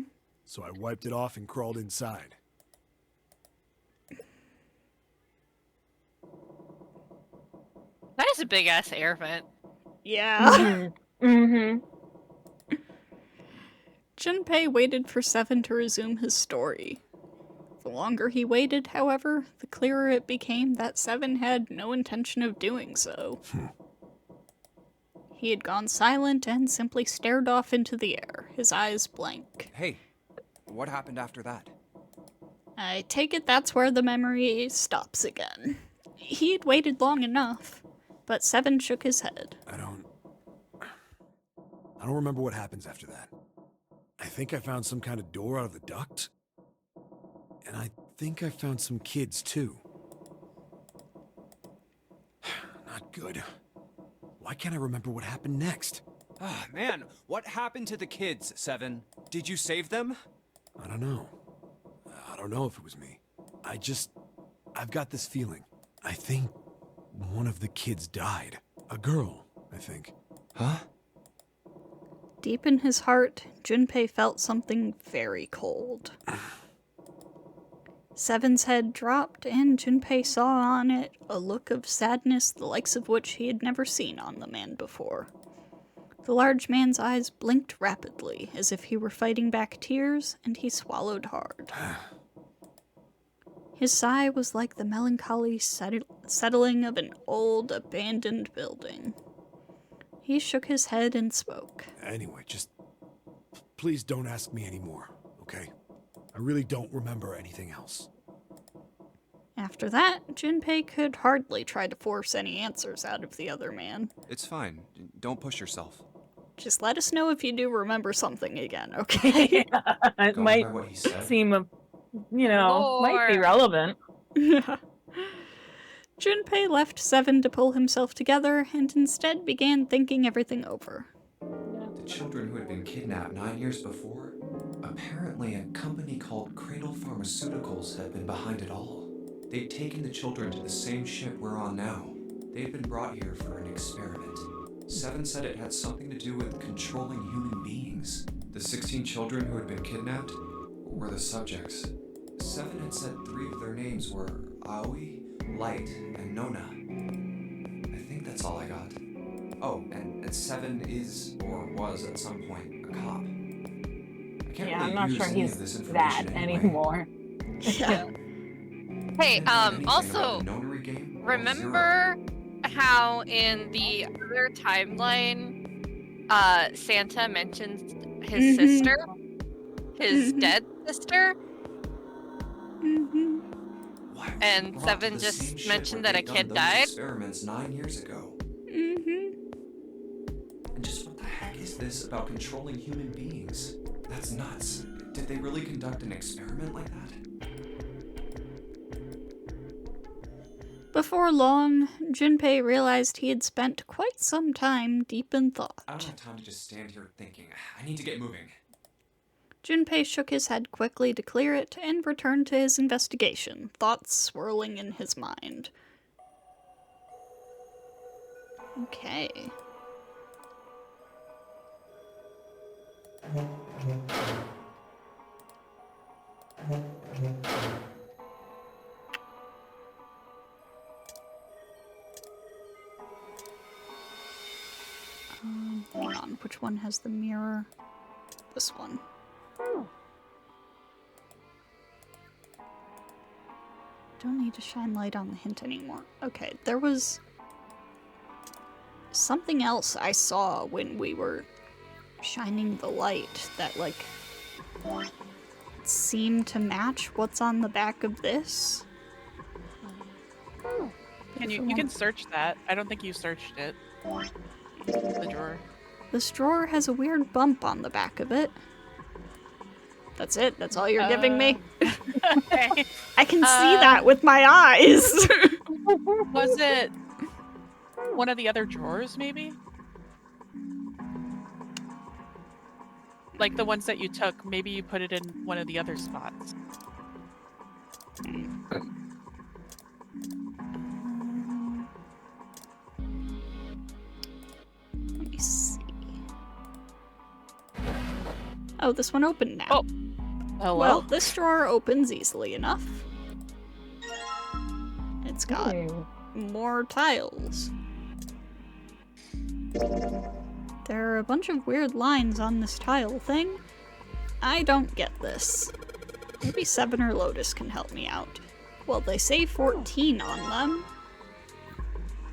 so I wiped it off and crawled inside. That is a big ass air vent. Yeah. Mm-hmm. Junpei waited for Seven to resume his story. The longer he waited, however, the clearer it became that Seven had no intention of doing so. He had gone silent and simply stared off into the air, his eyes blank. Hey, what happened after that? I take it that's where the memory stops again. He had waited long enough, but Seven shook his head. I don't remember what happens after that. I think I found some kind of door out of the duct. And I think I found some kids, too. Not good. Why can't I remember what happened next? Ah, man, what happened to the kids, Seven? Did you save them? I don't know. I don't know if it was me. I've got this feeling. I think one of the kids died. A girl, I think. Huh? Deep in his heart, Junpei felt something very cold. Seven's head dropped, and Junpei saw on it a look of sadness the likes of which he had never seen on the man before. The large man's eyes blinked rapidly, as if he were fighting back tears, and he swallowed hard. His sigh was like the melancholy settling of an old, abandoned building. He shook his head and spoke. Anyway, just please don't ask me anymore, okay? I really don't remember anything else. After that, Junpei could hardly try to force any answers out of the other man. It's fine. Don't push yourself. Just let us know if you do remember something again, okay? It might seem, might be relevant. Junpei left Seven to pull himself together and instead began thinking everything over. The children who had been kidnapped 9 years before? Apparently, a company called Cradle Pharmaceuticals had been behind it all. They'd taken the children to the same ship we're on now. They'd been brought here for an experiment. Seven said it had something to do with controlling human beings. The 16 children who had been kidnapped were the subjects. Seven had said 3 of their names were Aoi, Light, and Nona. I think that's all I got. Oh, and Seven is, or was at some point, a cop. I can't really I'm not use sure any he's of this that information anyway. anymore. Yeah. Hey, Anything also, about the Nonary game? Or remember how in the other timeline, Santa mentions his sister? His dead sister? And Seven just mentioned that a kid died? Experiments 9 years ago. And just what the heck is this about controlling human beings? That's nuts. Did they really conduct an experiment like that? Before long, Junpei realized he had spent quite some time deep in thought. I don't have time to just stand here thinking. I need to get moving. Junpei shook his head quickly to clear it and returned to his investigation, thoughts swirling in his mind. Okay. Hang on, which one has the mirror? This one. Don't need to shine light on the hint anymore. Okay, there was something else I saw when we were shining the light that, like, seem to match what's on the back of this. You can search that. I don't think you searched it. The drawer. This drawer has a weird bump on the back of it. That's it? That's all you're giving me? Okay. I can see that with my eyes! Was it one of the other drawers, maybe? Like the ones that you took, maybe you put it in one of the other spots. Let me see. Oh, this one opened now. Oh. Hello? Well, this drawer opens easily enough. It's got more tiles. There are a bunch of weird lines on this tile thing. I don't get this. Maybe Seven or Lotus can help me out. Well, they say 14 on them.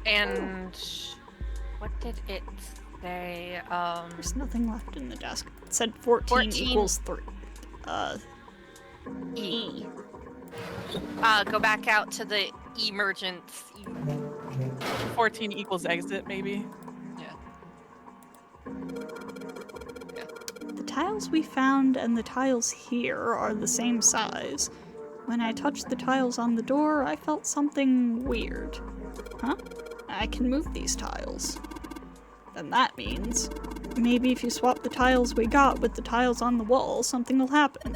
And what did it say? There's nothing left in the desk. It said 14 equals 3. E. Go back out to the emergence. 14 equals exit, maybe? The tiles we found and the tiles here are the same size. When I touched the tiles on the door, I felt something weird. Huh? I can move these tiles. Then that means maybe if you swap the tiles we got with the tiles on the wall, something will happen.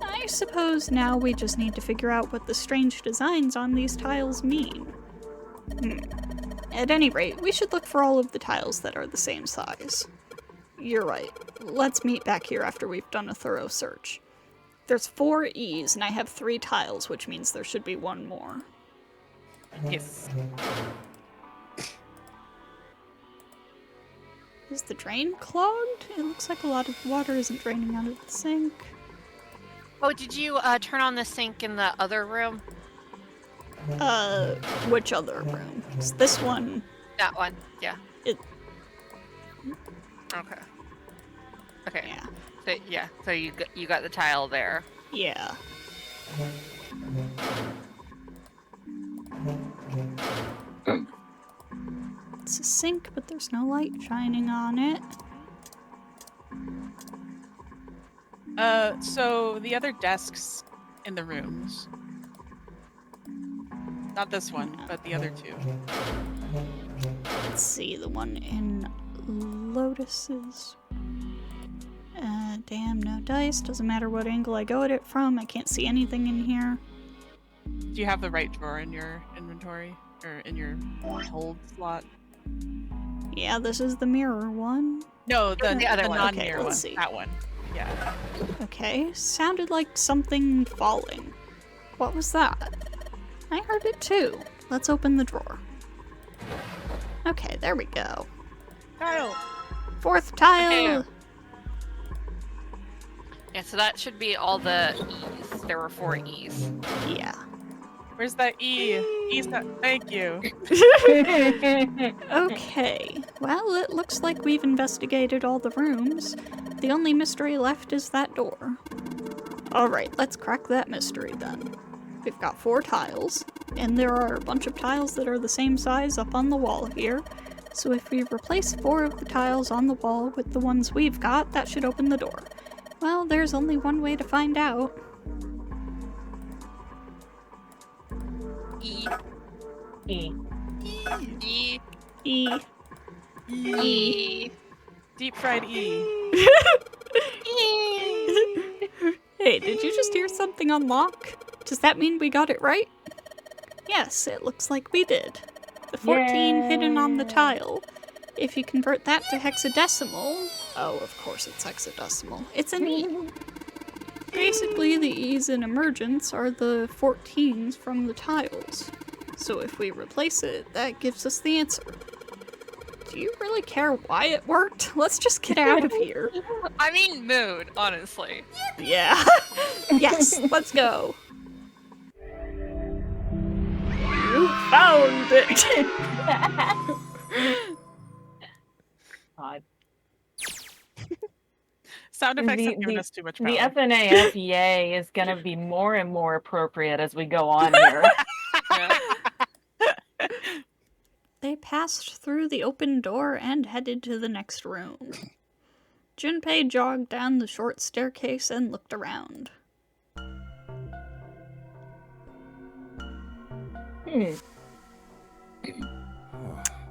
I suppose now we just need to figure out what the strange designs on these tiles mean. At any rate, we should look for all of the tiles that are the same size. You're right. Let's meet back here after we've done a thorough search. There's 4 E's and I have 3 tiles, which means there should be 1 more. Yes. Is the drain clogged? It looks like a lot of water isn't draining out of the sink. Oh, did you turn on the sink in the other room? Which other room? Is this one? That one, yeah. It. Okay. Okay. Yeah. So you got the tile there. Yeah. It's a sink, but there's no light shining on it. So the other desks in the rooms. Not this one, but the other 2. Let's see, the one in Lotus's. Damn, no dice. Doesn't matter what angle I go at it from. I can't see anything in here. Do you have the right drawer in your inventory? Or in your hold slot? Yeah, this is the mirror one. No, the other one. Okay, Non-mirror one. let's see. That one. Yeah. Okay, sounded like something falling. What was that? I heard it too. Let's open the drawer. Okay, there we go. Tile! 4th tile! Okay. Yeah, so that should be all the E's. There were 4 E's. Yeah. Where's that E? E's not. Thank you. Okay, well, it looks like we've investigated all the rooms. The only mystery left is that door. Alright, let's crack that mystery then. We've got 4 tiles, and there are a bunch of tiles that are the same size up on the wall here. So if we replace 4 of the tiles on the wall with the ones we've got, that should open the door. Well, there's only one way to find out. E. E. E. E. E. Deep fried E. Hey, did you just hear something unlock? Does that mean we got it right? Yes, it looks like we did. The 14 hidden on the tile. If you convert that to hexadecimal... Oh, of course it's hexadecimal. It's an E. Basically, the E's in emergence are the 14s from the tiles. So if we replace it, that gives us the answer. Do you really care why it worked? Let's just get out of here. I mean, mood, honestly. Yeah. Yes, let's go. You found it! God. Sound effects have given us too much power. The FNAF yay is gonna be more and more appropriate as we go on here. They passed through the open door and headed to the next room. Junpei jogged down the short staircase and looked around.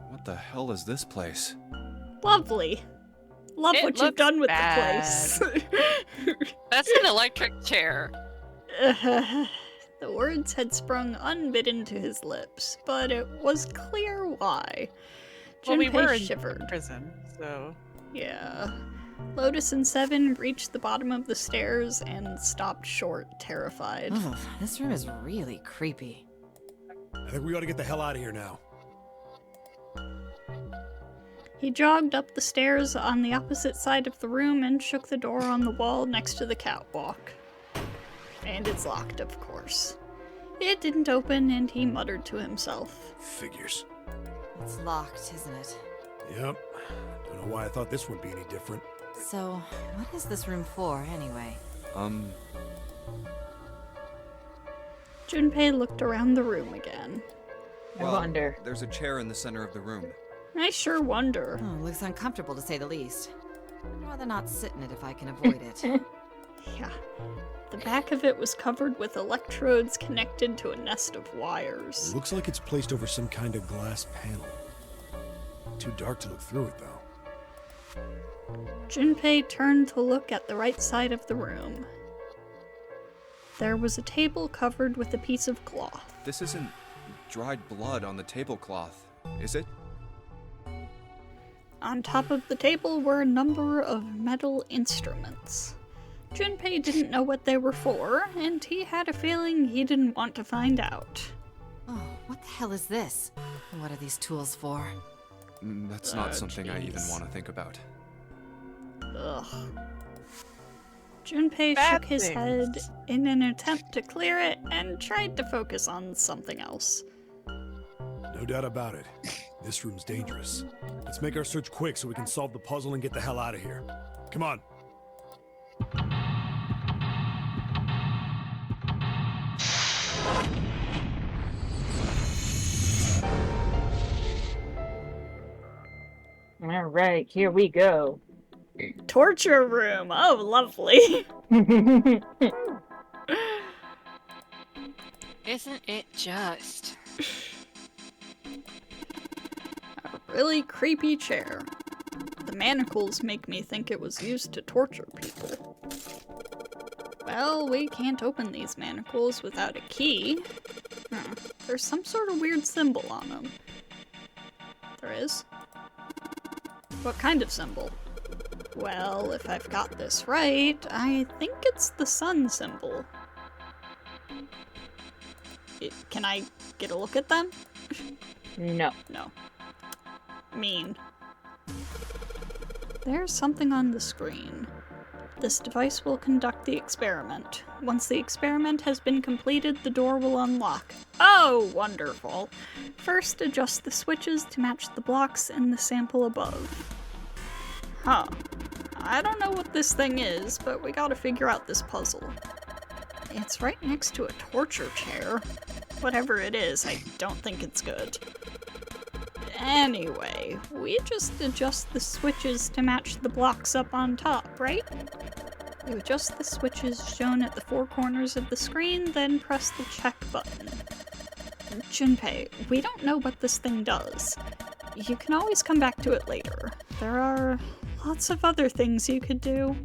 What the hell is this place? Lovely. Love what you've done with the place. That's an electric chair. The words had sprung unbidden to his lips, but it was clear why. Well, we were in shivered. prison, so... Yeah. Lotus and Seven reached the bottom of the stairs and stopped short, terrified. Oh, this room is really creepy. I think we ought to get the hell out of here now. He jogged up the stairs on the opposite side of the room and shook the door on the wall next to the catwalk. And it's locked, of course. It didn't open, and he muttered to himself. Figures. It's locked, isn't it? Yep. Don't know why I thought this would be any different. So, what is this room for, anyway? Junpei looked around the room again. Well, I wonder. There's a chair in the center of the room. I sure wonder. Oh, looks uncomfortable to say the least. I'd rather not sit in it if I can avoid it. Yeah. The back of it was covered with electrodes connected to a nest of wires. It looks like it's placed over some kind of glass panel. Too dark to look through it, though. Junpei turned to look at the right side of the room. There was a table covered with a piece of cloth. This isn't dried blood on the tablecloth, is it? On top of the table were a number of metal instruments. Junpei didn't know what they were for, and he had a feeling he didn't want to find out. Oh, what the hell is this? And what are these tools for? That's not something I even want to think about. Ugh. Junpei shook his head in an attempt to clear it and tried to focus on something else. No doubt about it. This room's dangerous. Let's make our search quick so we can solve the puzzle and get the hell out of here. Come on. All right, here we go. Torture room. Oh, lovely. Isn't it just? A really creepy chair. The manacles make me think it was used to torture people. Well, we can't open these manacles without a key. There's some sort of weird symbol on them. There is? What kind of symbol? Well, if I've got this right, I think it's the sun symbol. Can I get a look at them? No. No. Mean. There's something on the screen. This device will conduct the experiment. Once the experiment has been completed, the door will unlock. Oh, wonderful. First, adjust the switches to match the blocks in the sample above. Huh. I don't know what this thing is, but we gotta figure out this puzzle. It's right next to a torture chair. Whatever it is, I don't think it's good. Anyway, we just adjust the switches to match the blocks up on top, right? You adjust the switches shown at the four corners of the screen, then press the check button. Junpei, we don't know what this thing does. You can always come back to it later. There are lots of other things you could do.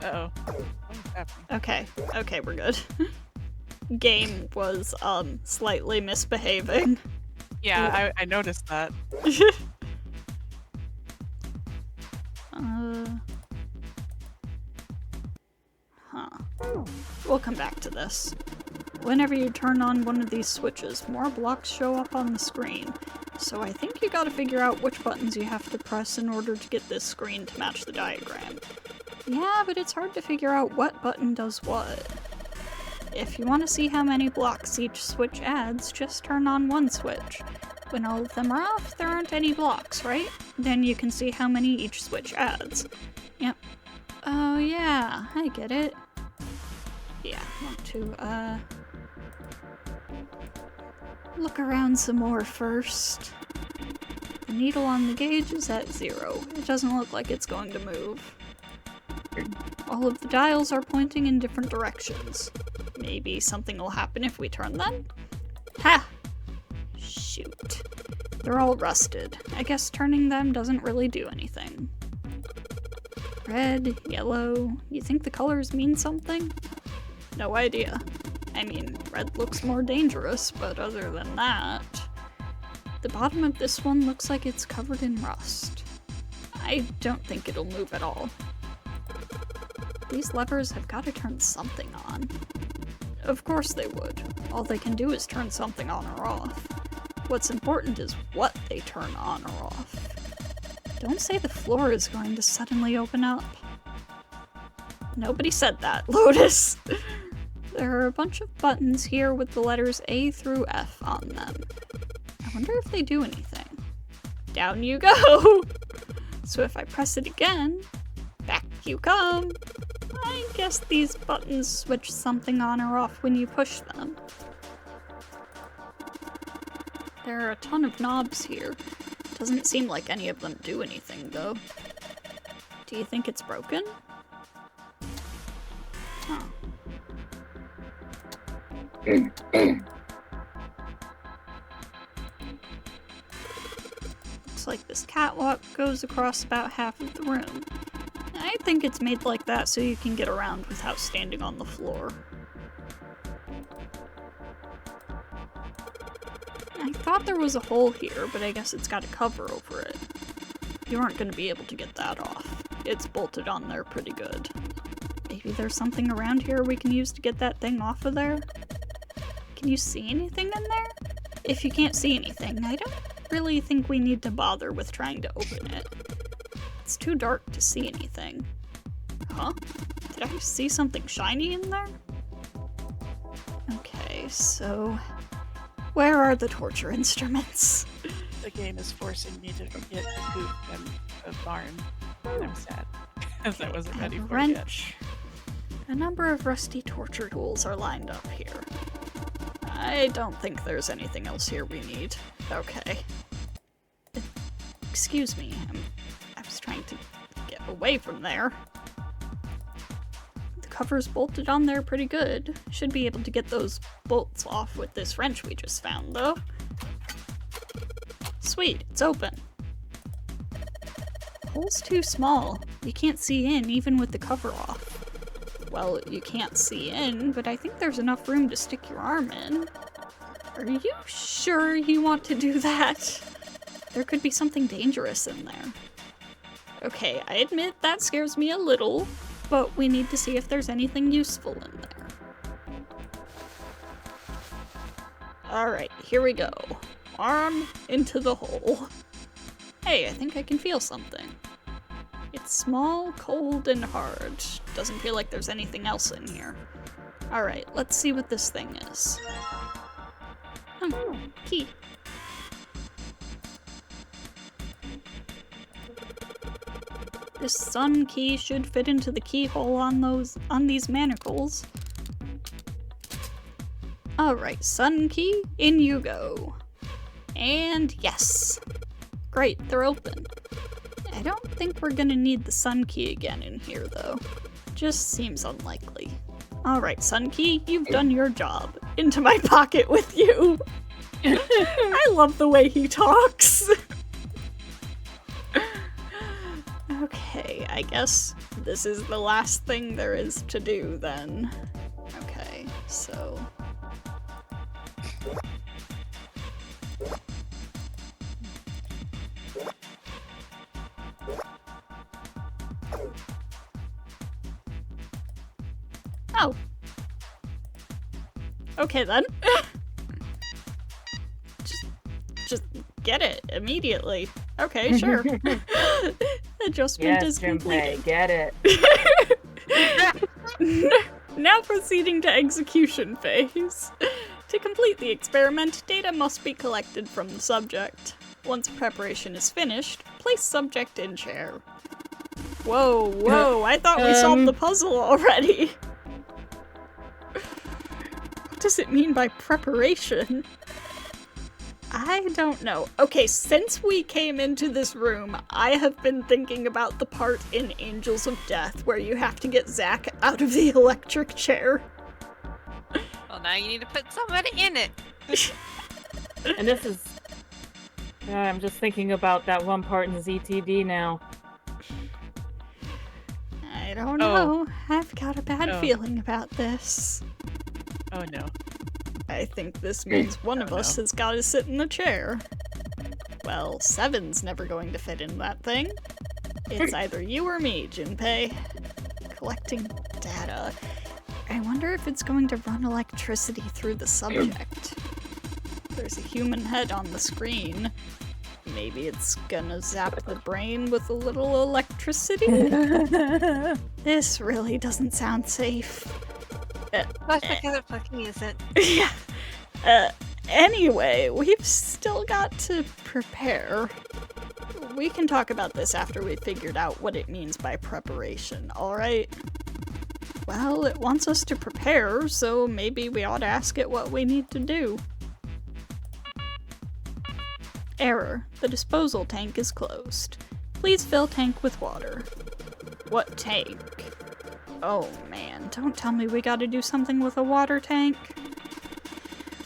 Uh-oh. happening. Okay, we're good. Game was, slightly misbehaving. Yeah, I noticed that. We'll come back to this. Whenever you turn on one of these switches, more blocks show up on the screen. So I think you gotta figure out which buttons you have to press in order to get this screen to match the diagram. Yeah, but it's hard to figure out what button does what. If you want to see how many blocks each switch adds, just turn on one switch. When all of them are off, there aren't any blocks, right? Then you can see how many each switch adds. Yep. Oh yeah, I get it. Yeah, want to, look around some more first. The needle on the gauge is at 0. It doesn't look like it's going to move. All of the dials are pointing in different directions. Maybe something will happen if we turn them? Ha! Shoot. They're all rusted. I guess turning them doesn't really do anything. Red, yellow. You think the colors mean something? No idea. I mean, red looks more dangerous, but other than that... The bottom of this one looks like it's covered in rust. I don't think it'll move at all. These levers have got to turn something on. Of course they would. All they can do is turn something on or off. What's important is what they turn on or off. Don't say the floor is going to suddenly open up. Nobody said that, Lotus! There are a bunch of buttons here with the letters A through F on them. I wonder if they do anything. Down you go! So if I press it again, back you come. I guess these buttons switch something on or off when you push them. There are a ton of knobs here. Doesn't seem like any of them do anything, though. Do you think it's broken? Huh. Looks like this catwalk goes across about half of the room. I think it's made like that so you can get around without standing on the floor. I thought there was a hole here, but I guess it's got a cover over it. You aren't going to be able to get that off. It's bolted on there pretty good. Maybe there's something around here we can use to get that thing off of there? Can you see anything in there? If you can't see anything, I don't really think we need to bother with trying to open it. It's too dark to see anything. Huh? Did I see something shiny in there? Okay, so... where are the torture instruments? The game is forcing me to get a coop and a barn. And I'm sad. Because I wasn't ready for it yet. A number of rusty torture tools are lined up here. I don't think there's anything else here we need. Okay. Excuse me, I was trying to get away from there. The cover's bolted on there pretty good. Should be able to get those bolts off with this wrench we just found, though. Sweet, it's open. The hole's too small. You can't see in, even with the cover off. Well, you can't see in, but I think there's enough room to stick your arm in. Are you sure you want to do that? There could be something dangerous in there. Okay, I admit that scares me a little, but we need to see if there's anything useful in there. Alright, here we go. Arm into the hole. Hey, I think I can feel something. It's small, cold, and hard. Doesn't feel like there's anything else in here. Alright, let's see what this thing is. Key. This sun key should fit into the keyhole on these manacles. Alright, sun key, in you go. And yes. Great, they're open. I don't think we're gonna need the sun key again in here, though. Just seems unlikely. Alright, sun key, you've done your job. Into my pocket with you! I love the way he talks! Okay, I guess this is the last thing there is to do then. Okay, so... Oh. Okay then. just get it immediately. Okay, sure. Adjustment is completed. Get it. Now proceeding to execution phase. To complete the experiment, data must be collected from the subject. Once preparation is finished, place subject in chair. Whoa, I thought we solved the puzzle already. What does it mean by preparation? I don't know. Okay, since we came into this room, I have been thinking about the part in Angels of Death where you have to get Zack out of the electric chair. Well, now you need to put somebody in it. And this is... I'm just thinking about that one part in ZTD now. I don't know. I've got a bad feeling about this. Oh no. I think this means one of us has got to sit in the chair. Well, Seven's never going to fit in that thing. It's either you or me, Junpei. Collecting data. I wonder if it's going to run electricity through the subject. There's a human head on the screen. Maybe it's gonna zap the brain with a little electricity? This really doesn't sound safe. That's because it fucking isn't. Yeah. Anyway, we've still got to prepare. We can talk about this after we've figured out what it means by preparation, alright? Well, it wants us to prepare, so maybe we ought to ask it what we need to do. Error. The disposal tank is closed. Please fill tank with water. What tank? Oh man, don't tell me we gotta do something with a water tank.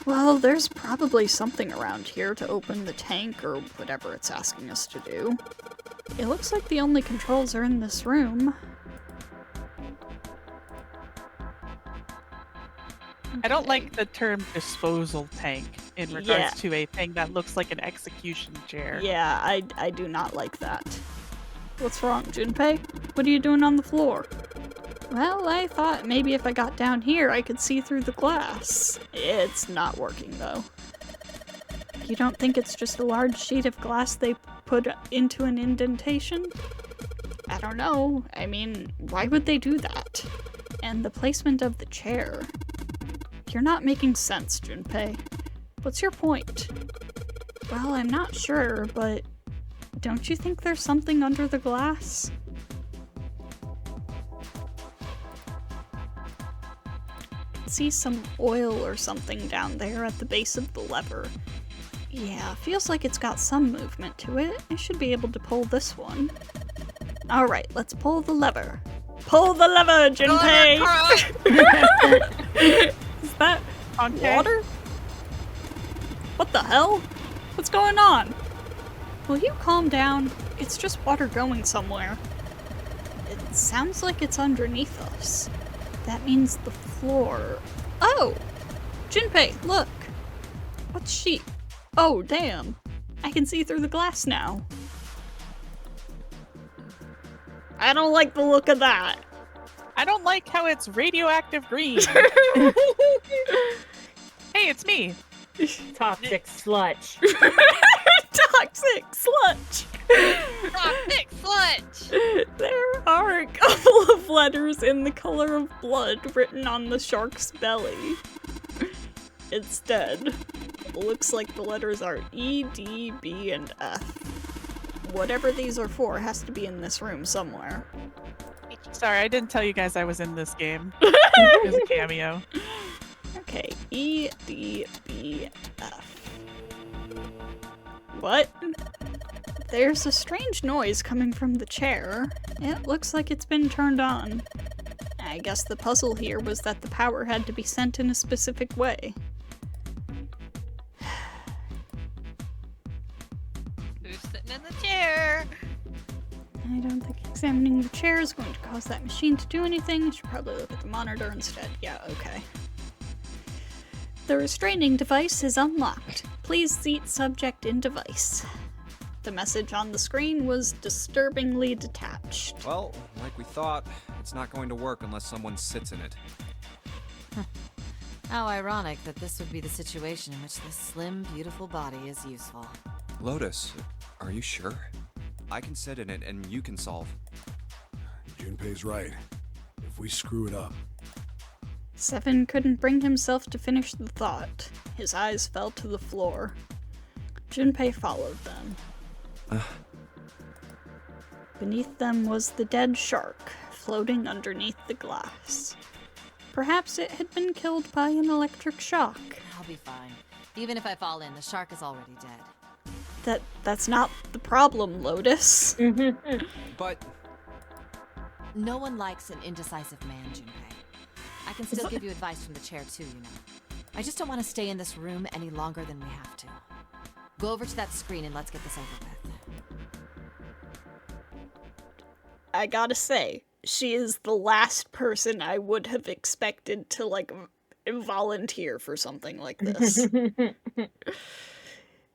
Well, there's probably something around here to open the tank or whatever it's asking us to do. It looks like the only controls are in this room. I don't like the term disposal tank in regards to a thing that looks like an execution chair. Yeah, I do not like that. What's wrong, Junpei? What are you doing on the floor? Well, I thought maybe if I got down here I could see through the glass. It's not working though. You don't think it's just a large sheet of glass they put into an indentation? I don't know. I mean, why would they do that? And the placement of the chair. You're not making sense, Junpei. What's your point? Well, I'm not sure, but don't you think there's something under the glass? See some oil or something down there at the base of the lever. Yeah, feels like it's got some movement to it. I should be able to pull this one. Alright, let's pull the lever. Pull the lever, Junpei! Is that water? What the hell? What's going on? Will you calm down? It's just water going somewhere. It sounds like it's underneath us. That means the floor. Oh! Junpei, look! What's she? Oh, damn. I can see through the glass now. I don't like the look of that. I don't like how it's radioactive green. Hey, it's me. Toxic sludge. Toxic sludge. Toxic sludge. There are a couple of letters in the color of blood written on the shark's belly. It's dead. Looks like the letters are E, D, B, and F. Whatever these are for has to be in this room somewhere. Sorry, I didn't tell you guys I was in this game. It was a cameo. Okay, E, D, B, F. What? There's a strange noise coming from the chair. It looks like it's been turned on. I guess the puzzle here was that the power had to be sent in a specific way. Who's sitting in the chair? I don't think Examining the chair is going to cause that machine to do anything. I should probably look at the monitor instead. Yeah, okay. The restraining device is unlocked. Please seat subject in device. The message on the screen was disturbingly detached. Well, like we thought, it's not going to work unless someone sits in it. How ironic that this would be the situation in which this slim, beautiful body is useful. Lotus, are you sure? I can sit in it and you can solve. Junpei's right. If we screw it up... Seven couldn't bring himself to finish the thought. His eyes fell to the floor. Junpei followed them. Beneath them was the dead shark, floating underneath the glass. Perhaps it had been killed by an electric shock. I'll be fine. Even if I fall in, the shark is already dead. That's not the problem, Lotus. But... No one likes an indecisive man, Junpei. I can still give you advice from the chair too, you know. I just don't want to stay in this room any longer than we have to. Go over to that screen and let's get this over with. I gotta say, she is the last person I would have expected to, like, volunteer for something like this.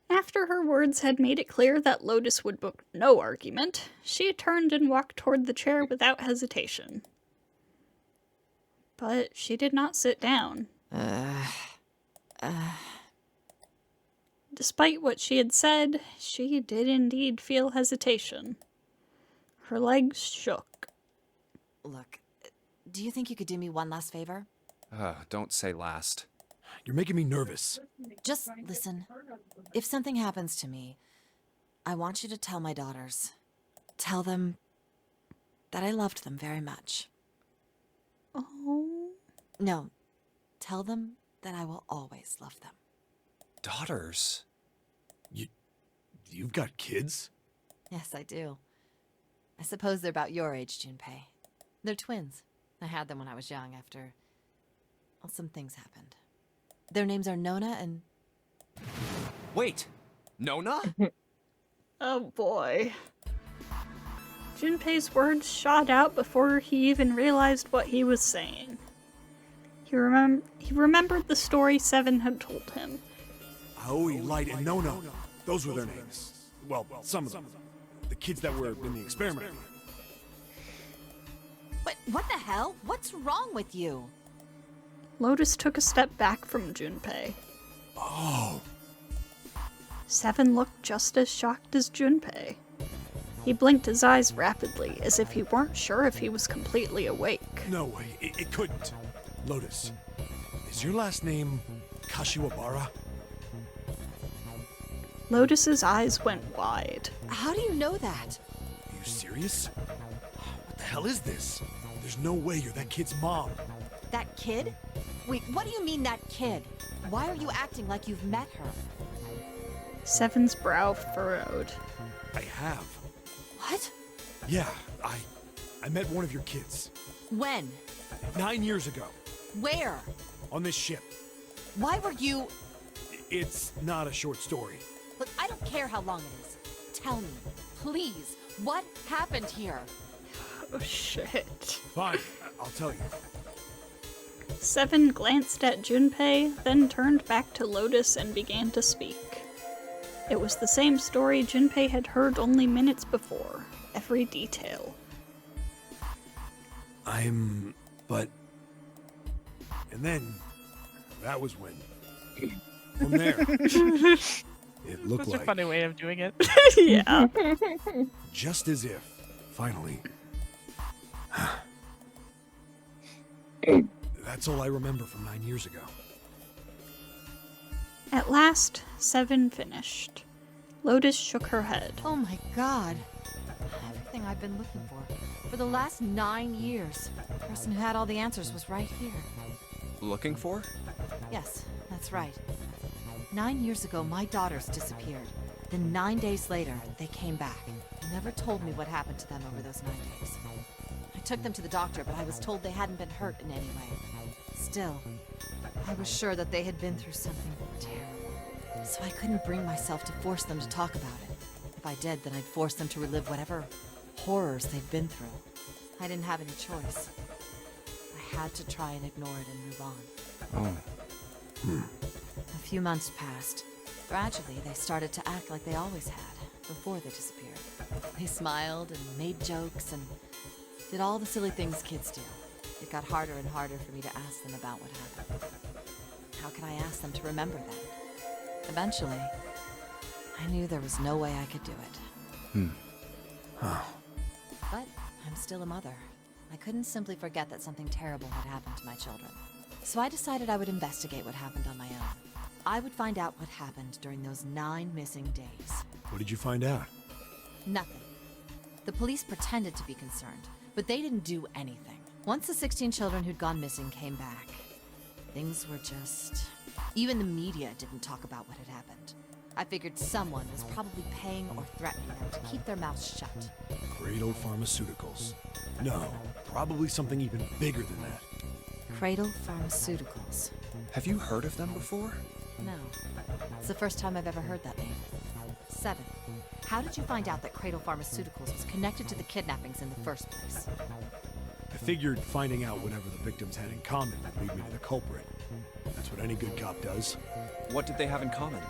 After her words had made it clear that Lotus would book no argument, she turned and walked toward the chair without hesitation. But she did not sit down. Despite what she had said, she did indeed feel hesitation. Her legs shook. Look, do you think you could do me one last favor? Don't say last. You're making me nervous. Just listen. If something happens to me, I want you to tell my daughters. Tell them that I loved them very much. Oh. No, tell them that I will always love them. Daughters? You've got kids? Yes, I do. I suppose they're about your age, Junpei. They're twins. I had them when I was young after... well, some things happened. Their names are Nona and... Wait! Nona? Oh boy. Junpei's words shot out before he even realized what he was saying. He remembered the story Seven had told him. Aoi, Light, and Nona. Those were their names. Well, some of them. The kids that were in the experiment. But what the hell? What's wrong with you? Lotus took a step back from Junpei. Oh. Seven looked just as shocked as Junpei. He blinked his eyes rapidly, as if he weren't sure if he was completely awake. No way, it couldn't. Lotus, is your last name Kashiwabara? Lotus's eyes went wide. How do you know that? Are you serious? What the hell is this? There's no way you're that kid's mom. That kid? Wait, what do you mean that kid? Why are you acting like you've met her? Seven's brow furrowed. I have. What? Yeah, I met one of your kids. When? 9 years ago. Where? On this ship. Why were you... It's not a short story. Look, I don't care how long it is. Tell me, please, what happened here? Oh shit. Fine, I'll tell you. Seven glanced at Junpei, then turned back to Lotus and began to speak. It was the same story Junpei had heard only minutes before. Every detail. But... And then... That was when... From there... It looked Such like... a funny way of doing it. Yeah. Just as if, finally... That's all I remember from 9 years ago. At last, Seven finished. Lotus shook her head. Oh my god. Everything I've been looking for the last 9 years. The person who had all the answers was right here. Looking for? Yes, that's right. 9 years ago, my daughters disappeared. Then 9 days later, they came back. They never told me what happened to them over those 9 days. I took them to the doctor, but I was told they hadn't been hurt in any way. Still, I was sure that they had been through something terrible. So I couldn't bring myself to force them to talk about it. If I did, then I'd force them to relive whatever horrors they'd been through. I didn't have any choice. I had to try and ignore it and move on. Oh. A few months passed. Gradually, they started to act like they always had, before they disappeared. They smiled and made jokes and did all the silly things kids do. It got harder and harder for me to ask them about what happened. How could I ask them to remember that? Eventually, I knew there was no way I could do it. But I'm still a mother. I couldn't simply forget that something terrible had happened to my children. So I decided I would investigate what happened on my own. I would find out what happened during those 9 missing days. What did you find out? Nothing. The police pretended to be concerned, but they didn't do anything. Once the 16 children who'd gone missing came back, things were just... Even the media didn't talk about what had happened. I figured someone was probably paying or threatening them to keep their mouths shut. Cradle Pharmaceuticals. No, probably something even bigger than that. Cradle Pharmaceuticals. Have you heard of them before? No. It's the first time I've ever heard that name. Seven. How did you find out that Cradle Pharmaceuticals was connected to the kidnappings in the first place? I figured finding out whatever the victims had in common would lead me to the culprit. That's what any good cop does. What did they have in common?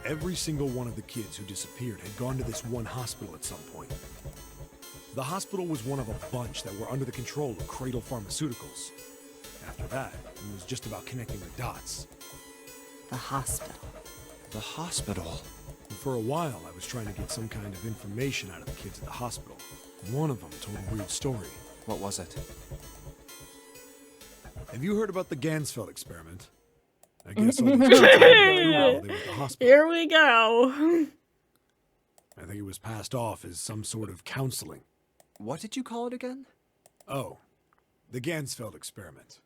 Every single one of the kids who disappeared had gone to this one hospital at some point. The hospital was one of a bunch that were under the control of Cradle Pharmaceuticals. After that, it was just about connecting the dots. The hospital. The hospital? And for a while, I was trying to get some kind of information out of the kids at the hospital. One of them told a weird story. What was it? Have you heard about the Gansfeld experiment? I guess all the kids while they were at the hospital. Here we go. I think it was passed off as some sort of counseling. What did you call it again? Oh, the Gansfeld experiment.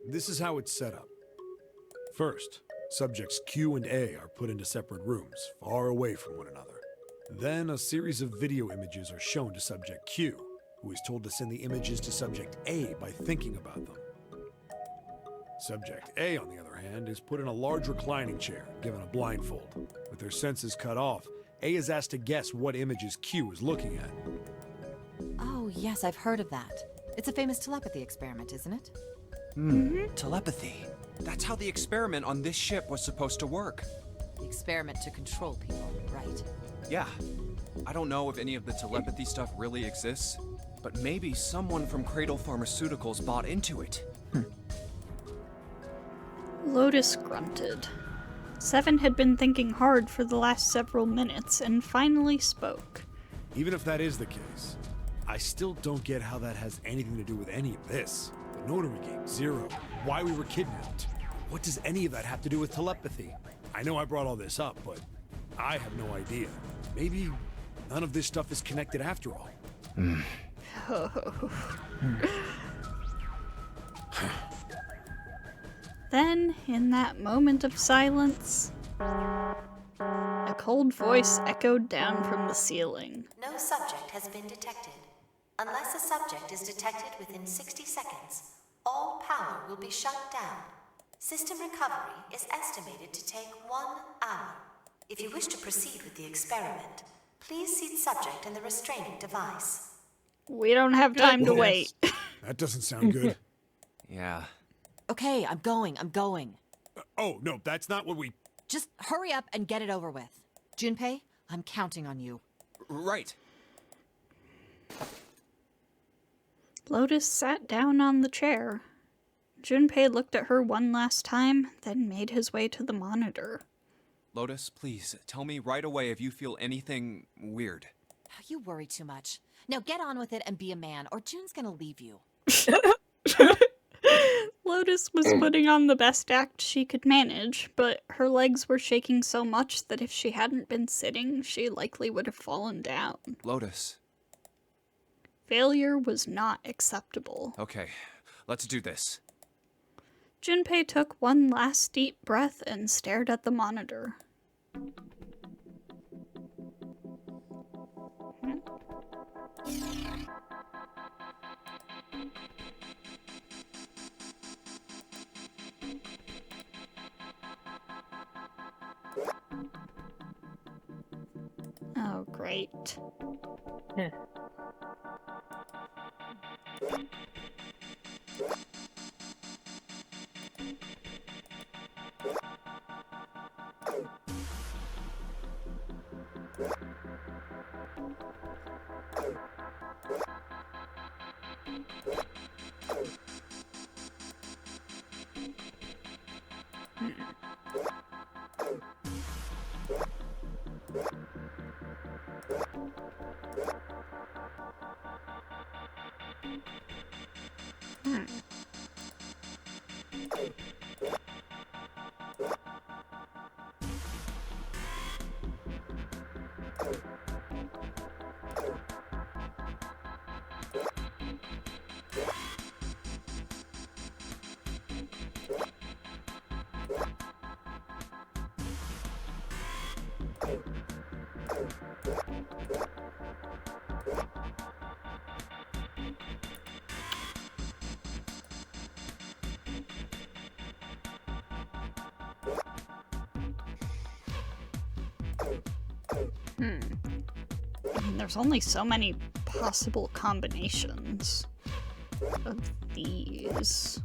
This is how it's set up. First, subjects Q and A are put into separate rooms, far away from one another. Then a series of video images are shown to subject Q, who is told to send the images to subject A by thinking about them. Subject A, on the other hand, is put in a large reclining chair, given a blindfold. With their senses cut off, A is asked to guess what images Q is looking at. Oh, yes, I've heard of that. It's a famous telepathy experiment, isn't it? Telepathy. That's how the experiment on this ship was supposed to work. The experiment to control people, right? Yeah. I don't know if any of the telepathy stuff really exists, but maybe someone from Cradle Pharmaceuticals bought into it. Lotus grunted. Seven had been thinking hard for the last several minutes and finally spoke. Even if that is the case, I still don't get how that has anything to do with any of this. The notary game, Zero, why we were kidnapped. What does any of that have to do with telepathy? I know I brought all this up, but I have no idea. Maybe none of this stuff is connected after all. Then, in that moment of silence, a cold voice echoed down from the ceiling. No subject has been detected. Unless a subject is detected within 60 seconds, all power will be shut down. System recovery is estimated to take 1 hour. If you wish to proceed with the experiment, please seat subject in the restraining device. We don't have time to wait. That doesn't sound good. Yeah. Okay, I'm going. Oh, no, that's not what we... Just hurry up and get it over with. Junpei, I'm counting on you. Right. Lotus sat down on the chair. Junpei looked at her one last time, then made his way to the monitor. Lotus, please, tell me right away if you feel anything weird. You worry too much. Now get on with it and be a man, or June's gonna leave you. Lotus was putting on the best act she could manage, but her legs were shaking so much that if she hadn't been sitting, she likely would have fallen down. Lotus. Failure was not acceptable. Okay, let's do this. Junpei took one last deep breath and stared at the monitor. Oh, great. There's only so many possible combinations of these.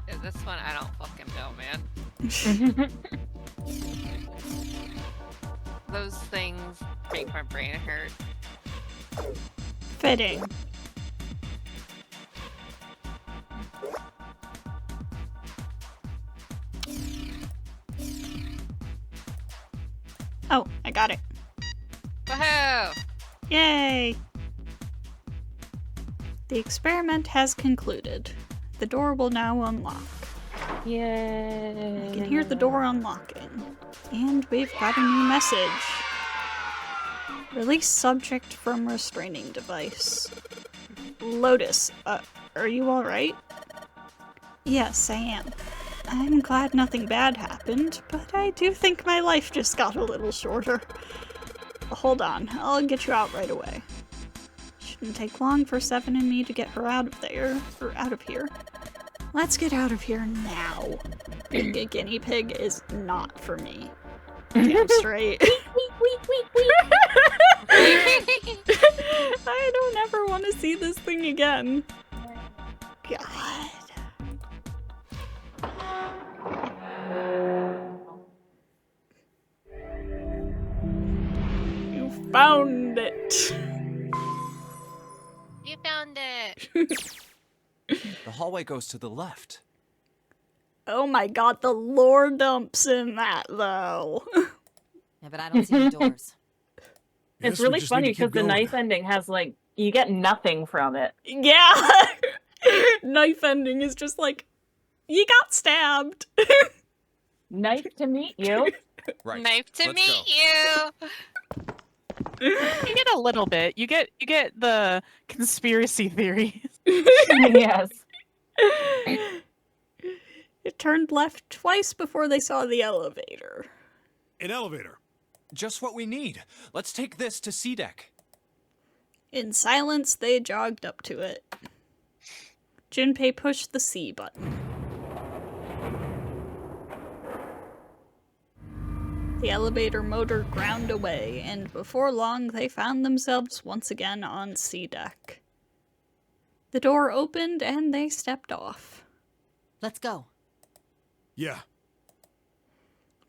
Yeah, this one I don't fucking know, man. Those things make my brain hurt. Fitting. Oh, I got it. Woohoo! Yay! The experiment has concluded. The door will now unlock. Yay! I can hear the door unlocking. And we've got a new message. Release subject from restraining device. Lotus, are you alright? Yes, I am. I'm glad nothing bad happened, but I do think my life just got a little shorter. Hold on, I'll get you out right away. Shouldn't take long for Seven and me to get her out of there, or out of here. Let's get out of here now. Being a guinea pig is not for me. Damn straight. I don't ever want to see this thing again. God. You found it. You found it. The hallway goes to the left. Oh my god, the lore dumps in that though. Yeah, but I don't see any doors. It's really funny because the knife ending has like, you get nothing from it. Yeah! Knife ending is just like, you got stabbed. Nice to meet you. Right. Knife to Let's meet go. you. You get a little bit. You get the conspiracy theories. Yes. It turned left twice before they saw the elevator. An elevator. Just what we need. Let's take this to C deck. In silence, they jogged up to it. Junpei pushed the C button. The elevator motor ground away, and before long they found themselves once again on C deck. The door opened and they stepped off. Let's go. Yeah.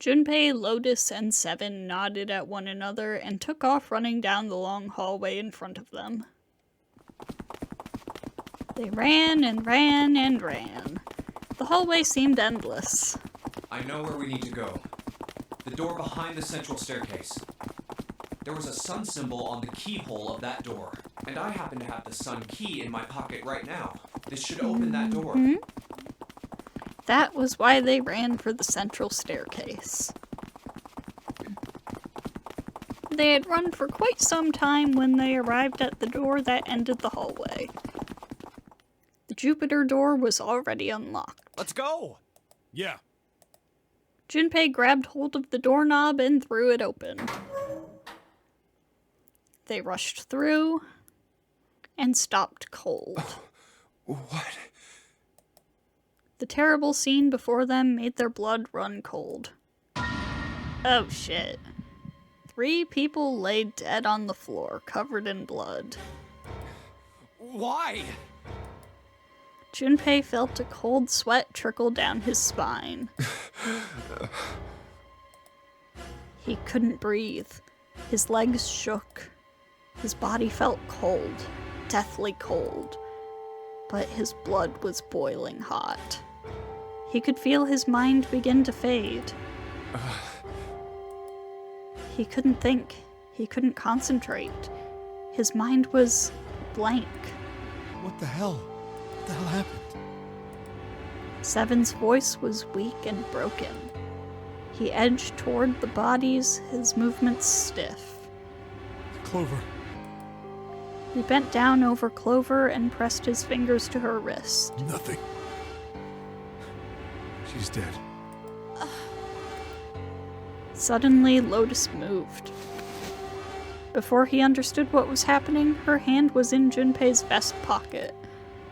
Junpei, Lotus, and Seven nodded at one another and took off running down the long hallway in front of them. They ran and ran and ran. The hallway seemed endless. I know where we need to go. The door behind the central staircase. There was a sun symbol on the keyhole of that door, and I happen to have the sun key in my pocket right now. This should open that door. Mm-hmm. That was why they ran for the central staircase. They had run for quite some time when they arrived at the door that ended the hallway. The Jupiter door was already unlocked. Let's go! Yeah. Junpei grabbed hold of the doorknob and threw it open. They rushed through and stopped cold. What? The terrible scene before them made their blood run cold. Oh shit. 3 people lay dead on the floor, covered in blood. Why? Junpei felt a cold sweat trickle down his spine. He couldn't breathe. His legs shook. His body felt cold, deathly cold. But his blood was boiling hot. He could feel his mind begin to fade. He couldn't think. He couldn't concentrate. His mind was blank. What the hell? What the hell happened? Seven's voice was weak and broken. He edged toward the bodies, his movements stiff. Clover. He bent down over Clover and pressed his fingers to her wrist. Nothing. She's dead. Suddenly, Lotus moved. Before he understood what was happening, her hand was in Junpei's vest pocket.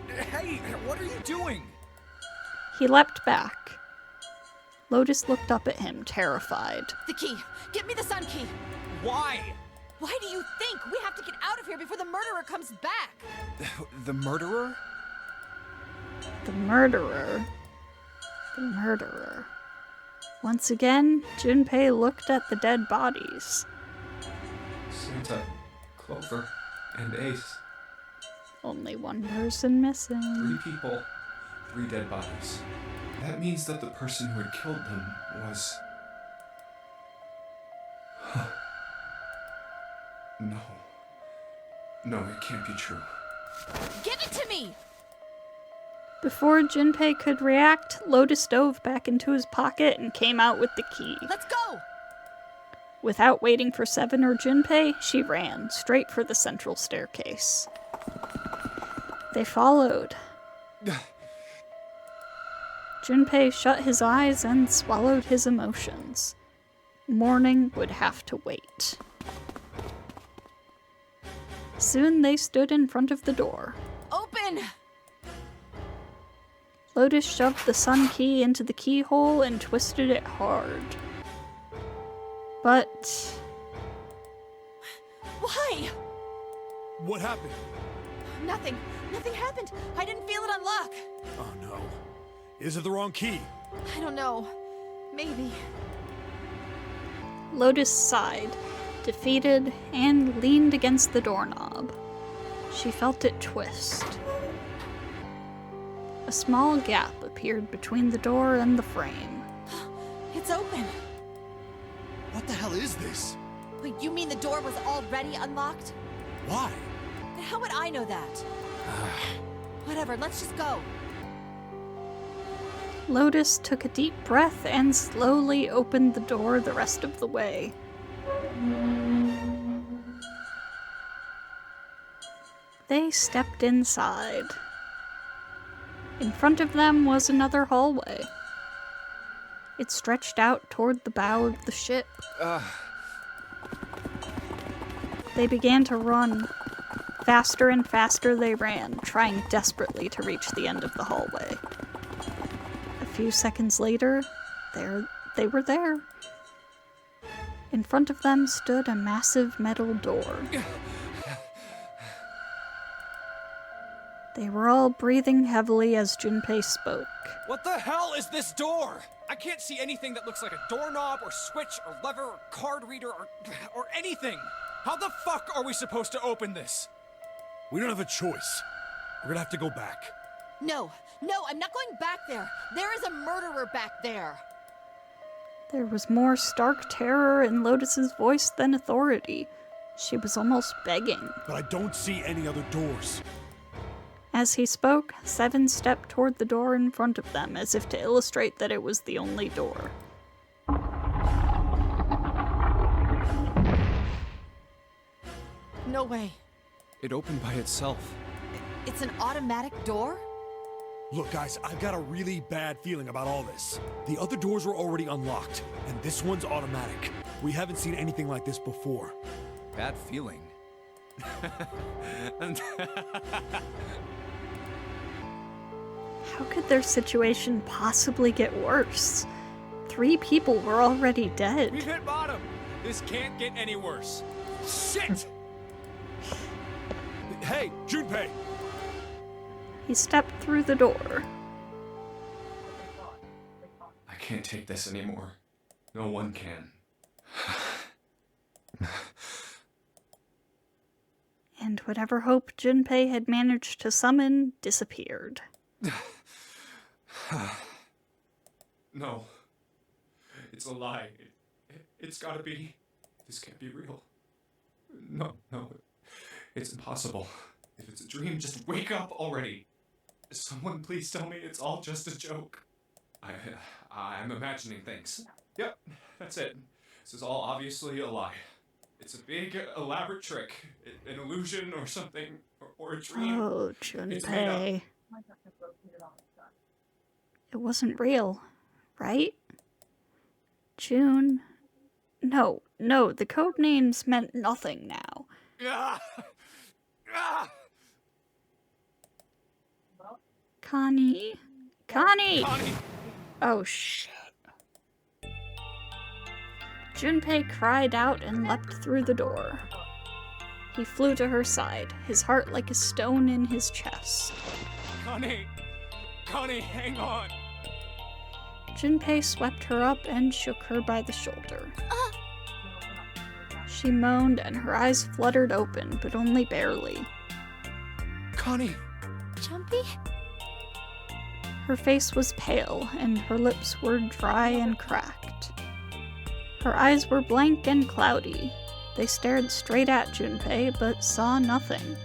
Hey, what are you doing? He leapt back. Lotus looked up at him, terrified. The key! Get me the sun key! Why? Why do you think? We have to get out of here before the murderer comes back! The murderer? The murderer. The murderer. Once again, Junpei looked at the dead bodies. Santa, Clover, and Ace. Only one person missing. 3 people, 3 dead bodies. That means that the person who had killed them was... No. No, it can't be true. Give it to me! Before Junpei could react, Lotus dove back into his pocket and came out with the key. Let's go! Without waiting for Seven or Junpei, she ran, straight for the central staircase. They followed. Junpei shut his eyes and swallowed his emotions. Morning would have to wait. Soon they stood in front of the door. Open! Lotus shoved the sun key into the keyhole and twisted it hard. But... Why? What happened? Nothing. Nothing happened. I didn't feel it unlock. Oh no. Is it the wrong key? I don't know. Maybe. Lotus sighed, defeated, and leaned against the doorknob. She felt it twist. A small gap appeared between the door and the frame. It's open. What the hell is this? Wait, you mean the door was already unlocked? Why? Then how would I know that? Whatever, let's just go. Lotus took a deep breath and slowly opened the door the rest of the way. They stepped inside. In front of them was another hallway. It stretched out toward the bow of the ship. They began to run. Faster and faster they ran, trying desperately to reach the end of the hallway. A few seconds later, they were there. In front of them stood a massive metal door. They were all breathing heavily as Junpei spoke. What the hell is this door? I can't see anything that looks like a doorknob or switch or lever or card reader or anything. How the fuck are we supposed to open this? We don't have a choice. We're gonna have to go back. No, I'm not going back there. There is a murderer back there. There was more stark terror in Lotus's voice than authority. She was almost begging. But I don't see any other doors. As he spoke, Seven stepped toward the door in front of them, as if to illustrate that it was the only door. No way. It opened by itself. It's an automatic door? Look, guys, I've got a really bad feeling about all this. The other doors were already unlocked, and this one's automatic. We haven't seen anything like this before. Bad feeling. How could their situation possibly get worse? 3 people were already dead. We've hit bottom. This can't get any worse. Shit! Hey, Junpei! He stepped through the door. I can't take this anymore. No one can. And whatever hope Junpei had managed to summon disappeared. No. It's a lie. It's gotta be. This can't be real. No. It's impossible. If it's a dream, just wake up already. Someone please tell me it's all just a joke. I'm imagining things. Yep, that's it. This is all obviously a lie. It's a big, elaborate trick. An illusion or something. Or a dream. Oh, It's made up. Junpei. It wasn't real, right? June? No, the code names meant nothing now. Connie? Oh, shit. Junpei cried out and leapt through the door. He flew to her side, his heart like a stone in his chest. Connie, hang on. Junpei swept her up and shook her by the shoulder. She moaned and her eyes fluttered open, but only barely. Connie! Jumpy? Her face was pale, and her lips were dry and cracked. Her eyes were blank and cloudy. They stared straight at Junpei, but saw nothing.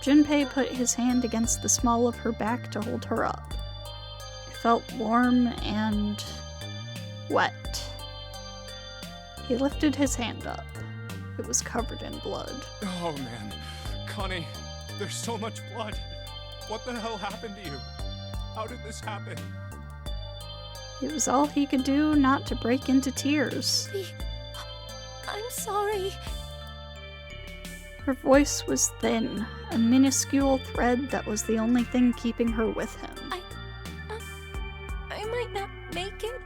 Junpei put his hand against the small of her back to hold her up. It felt warm and wet. He lifted his hand up. It was covered in blood. Oh man, Connie, there's so much blood. What the hell happened to you? How did this happen? It was all he could do not to break into tears. I'm sorry. Her voice was thin, a minuscule thread that was the only thing keeping her with him. I might not make it.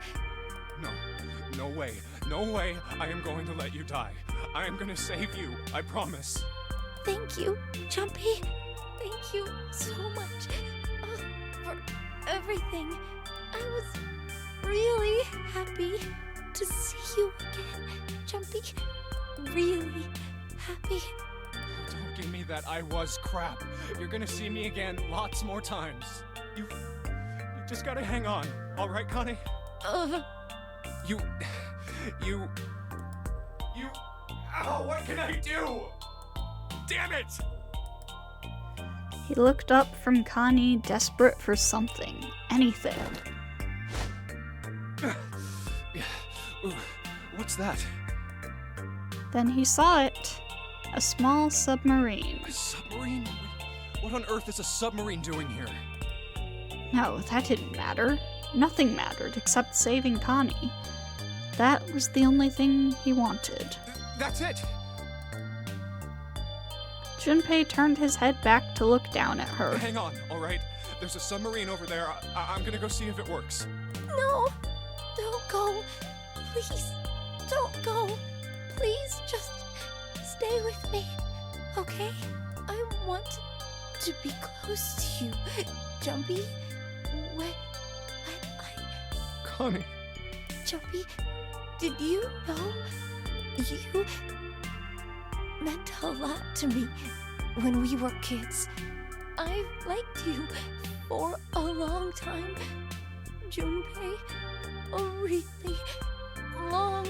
No way. No way I am going to let you die. I am going to save you, I promise. Thank you, Jumpy. Thank you so much for everything. I was really happy to see you again, Jumpy. Really happy. Don't give me that I was crap. You're gonna see me again lots more times. You just gotta hang on, alright, Connie? You... Ow, what can I do? Damn it! He looked up from Connie, desperate for something. Anything. What's that? Then he saw it. A small submarine. A submarine? What on earth is a submarine doing here? No, that didn't matter. Nothing mattered except saving Connie. That was the only thing he wanted. That's it! Junpei turned his head back to look down at her. Hang on, alright? There's a submarine over there. I'm gonna go see if it works. No! Don't go! Please, don't go! Please, just stay with me, okay? I want to be close to you, Jumpy. When I... Connie. Jumpy, did you know you meant a lot to me when we were kids? I've liked you for a long time, Junpei. A really long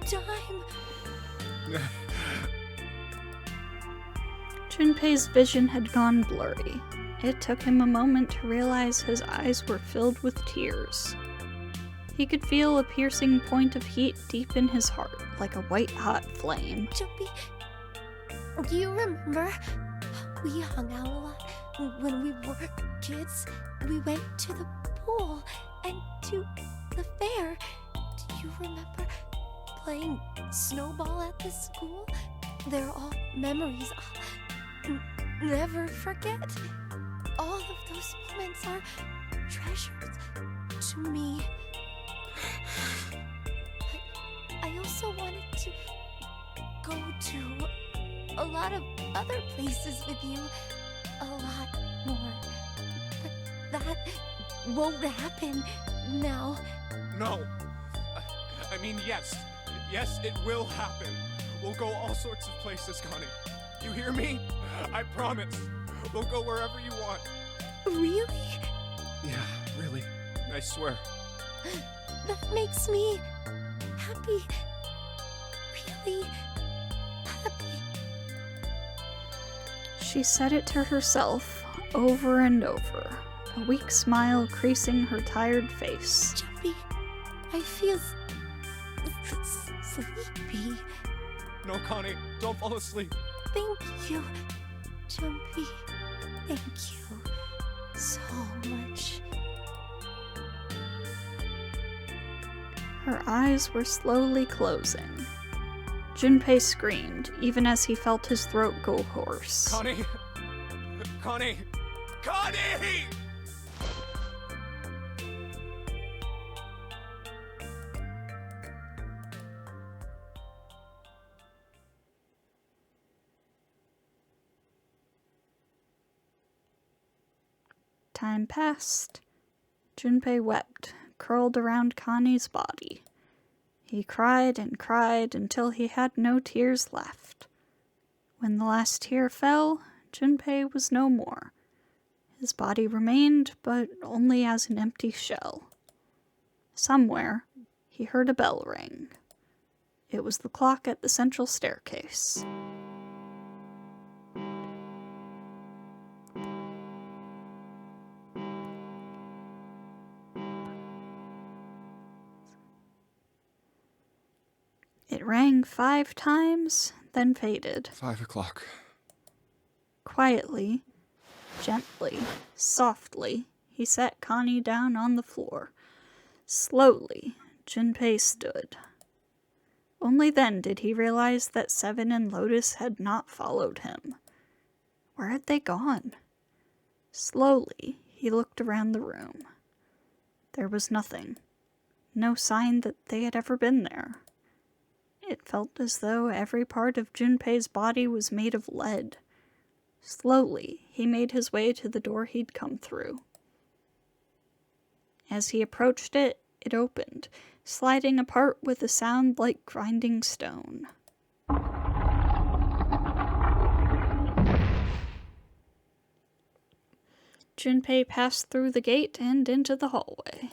time. Junpei's vision had gone blurry. It took him a moment to realize his eyes were filled with tears. He could feel a piercing point of heat deep in his heart, like a white-hot flame. Jumpy, do you remember we hung out a lot when we were kids? we went to the pool and to the fair. Do you remember playing snowball at the school? They're all memories I'll never forget. All of those moments are treasures to me. I also wanted to go to a lot of other places with you. A lot more. But that won't happen now. No. I mean, yes. Yes, it will happen. We'll go all sorts of places, Connie. You hear me? I promise. We'll go wherever you want. Really? Yeah, really. I swear. That makes me happy. Really happy. She said it to herself over and over, a weak smile creasing her tired face. Jumpy, I feel sleepy. No, Connie, don't fall asleep. Thank you, Jumpy. Thank you so much. Her eyes were slowly closing. Junpei screamed, even as he felt his throat go hoarse. Connie! Connie! Connie! Time passed. Junpei wept, curled around Connie's body. He cried and cried until he had no tears left. When the last tear fell, Junpei was no more. His body remained, but only as an empty shell. Somewhere, he heard a bell ring. It was the clock at the central staircase. It rang 5 times, then faded. 5 o'clock. Quietly, gently, softly, he set Connie down on the floor. Slowly, Junpei stood. Only then did he realize that Seven and Lotus had not followed him. Where had they gone? Slowly, he looked around the room. There was nothing. No sign that they had ever been there. It felt as though every part of Junpei's body was made of lead. Slowly, he made his way to the door he'd come through. As he approached it, it opened, sliding apart with a sound like grinding stone. Junpei passed through the gate and into the hallway.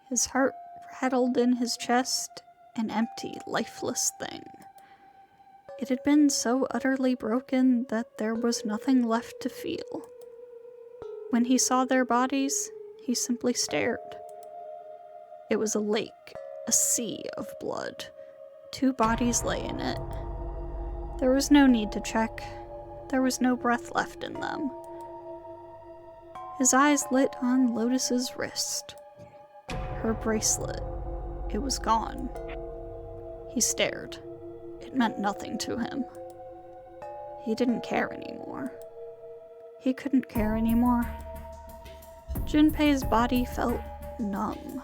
His heart rattled in his chest, an empty, lifeless thing. It had been so utterly broken that there was nothing left to feel. When he saw their bodies, he simply stared. It was a lake, a sea of blood. 2 bodies lay in it. There was no need to check. There was no breath left in them. His eyes lit on Lotus's wrist. Her bracelet. It was gone. He stared. It meant nothing to him. He didn't care anymore. He couldn't care anymore. Junpei's body felt numb.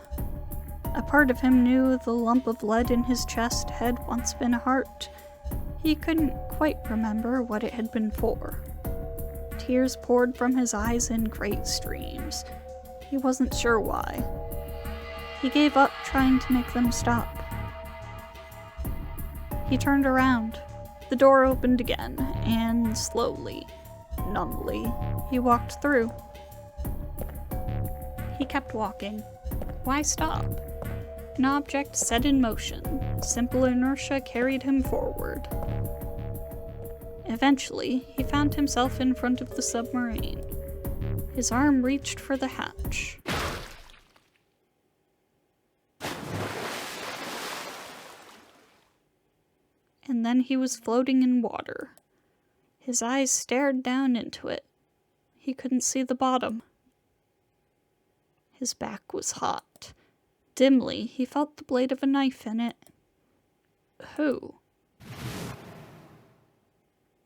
A part of him knew the lump of lead in his chest had once been a heart. He couldn't quite remember what it had been for. Tears poured from his eyes in great streams. He wasn't sure why. He gave up trying to make them stop. He turned around. The door opened again, and slowly, numbly, he walked through. He kept walking. Why stop? An object set in motion. Simple inertia carried him forward. Eventually, he found himself in front of the submarine. His arm reached for the hatch. And then he was floating in water. His eyes stared down into it. He couldn't see the bottom. His back was hot. Dimly, he felt the blade of a knife in it. Who?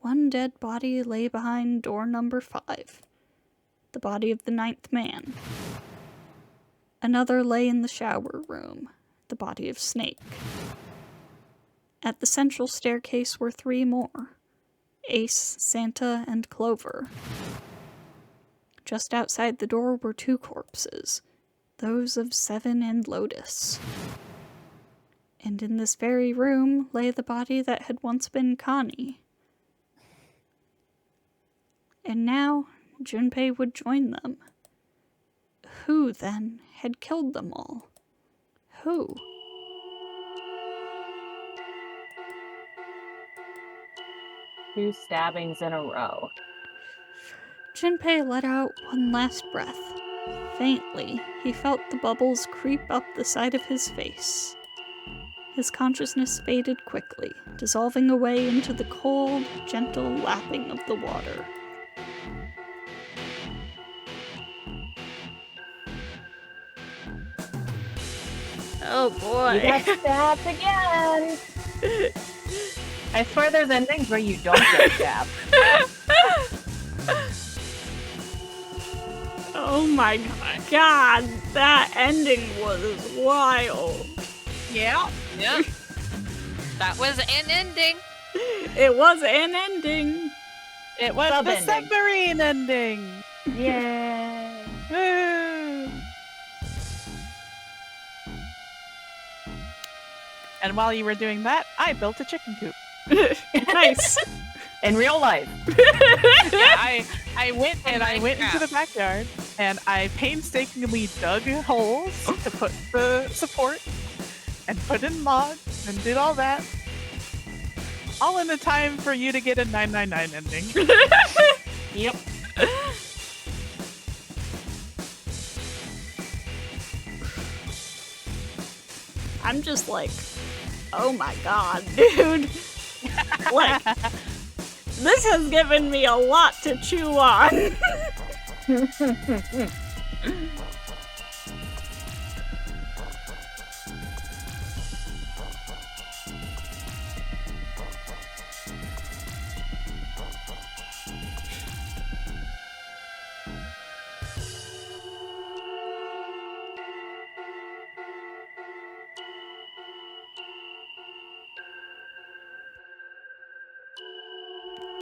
One dead body lay behind door number 5. The body of the 9th man. Another lay in the shower room. The body of Snake. At the central staircase were 3 more. Ace, Santa, and Clover. Just outside the door were 2 corpses. Those of Seven and Lotus. And in this very room lay the body that had once been Connie. And now, Junpei would join them. Who, then, had killed them all? Who? Two stabbings in a row. Junpei let out one last breath. Faintly, he felt the bubbles creep up the side of his face. His consciousness faded quickly, dissolving away into the cold, gentle lapping of the water. Oh boy. You got stabbed again! I swear there's endings where you don't get stabbed. Oh my god, that ending was wild. Yeah. Yeah. That was an ending. It was an ending. It was the submarine ending. Yay. Woo. And while you were doing that, I built a chicken coop. Nice. In real life. Yeah, I went into the backyard and I painstakingly dug holes to put the support and put in logs and did all that. All in the time for you to get a 999 ending. Yep. I'm just like, oh my god, dude. Like, this has given me a lot to chew on.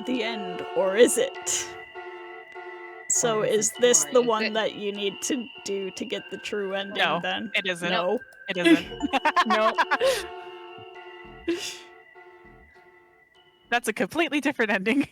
The end, or is it? So is this the one that you need to do to get the true ending No, then? it isn't. No. It isn't. No. That's a completely different ending.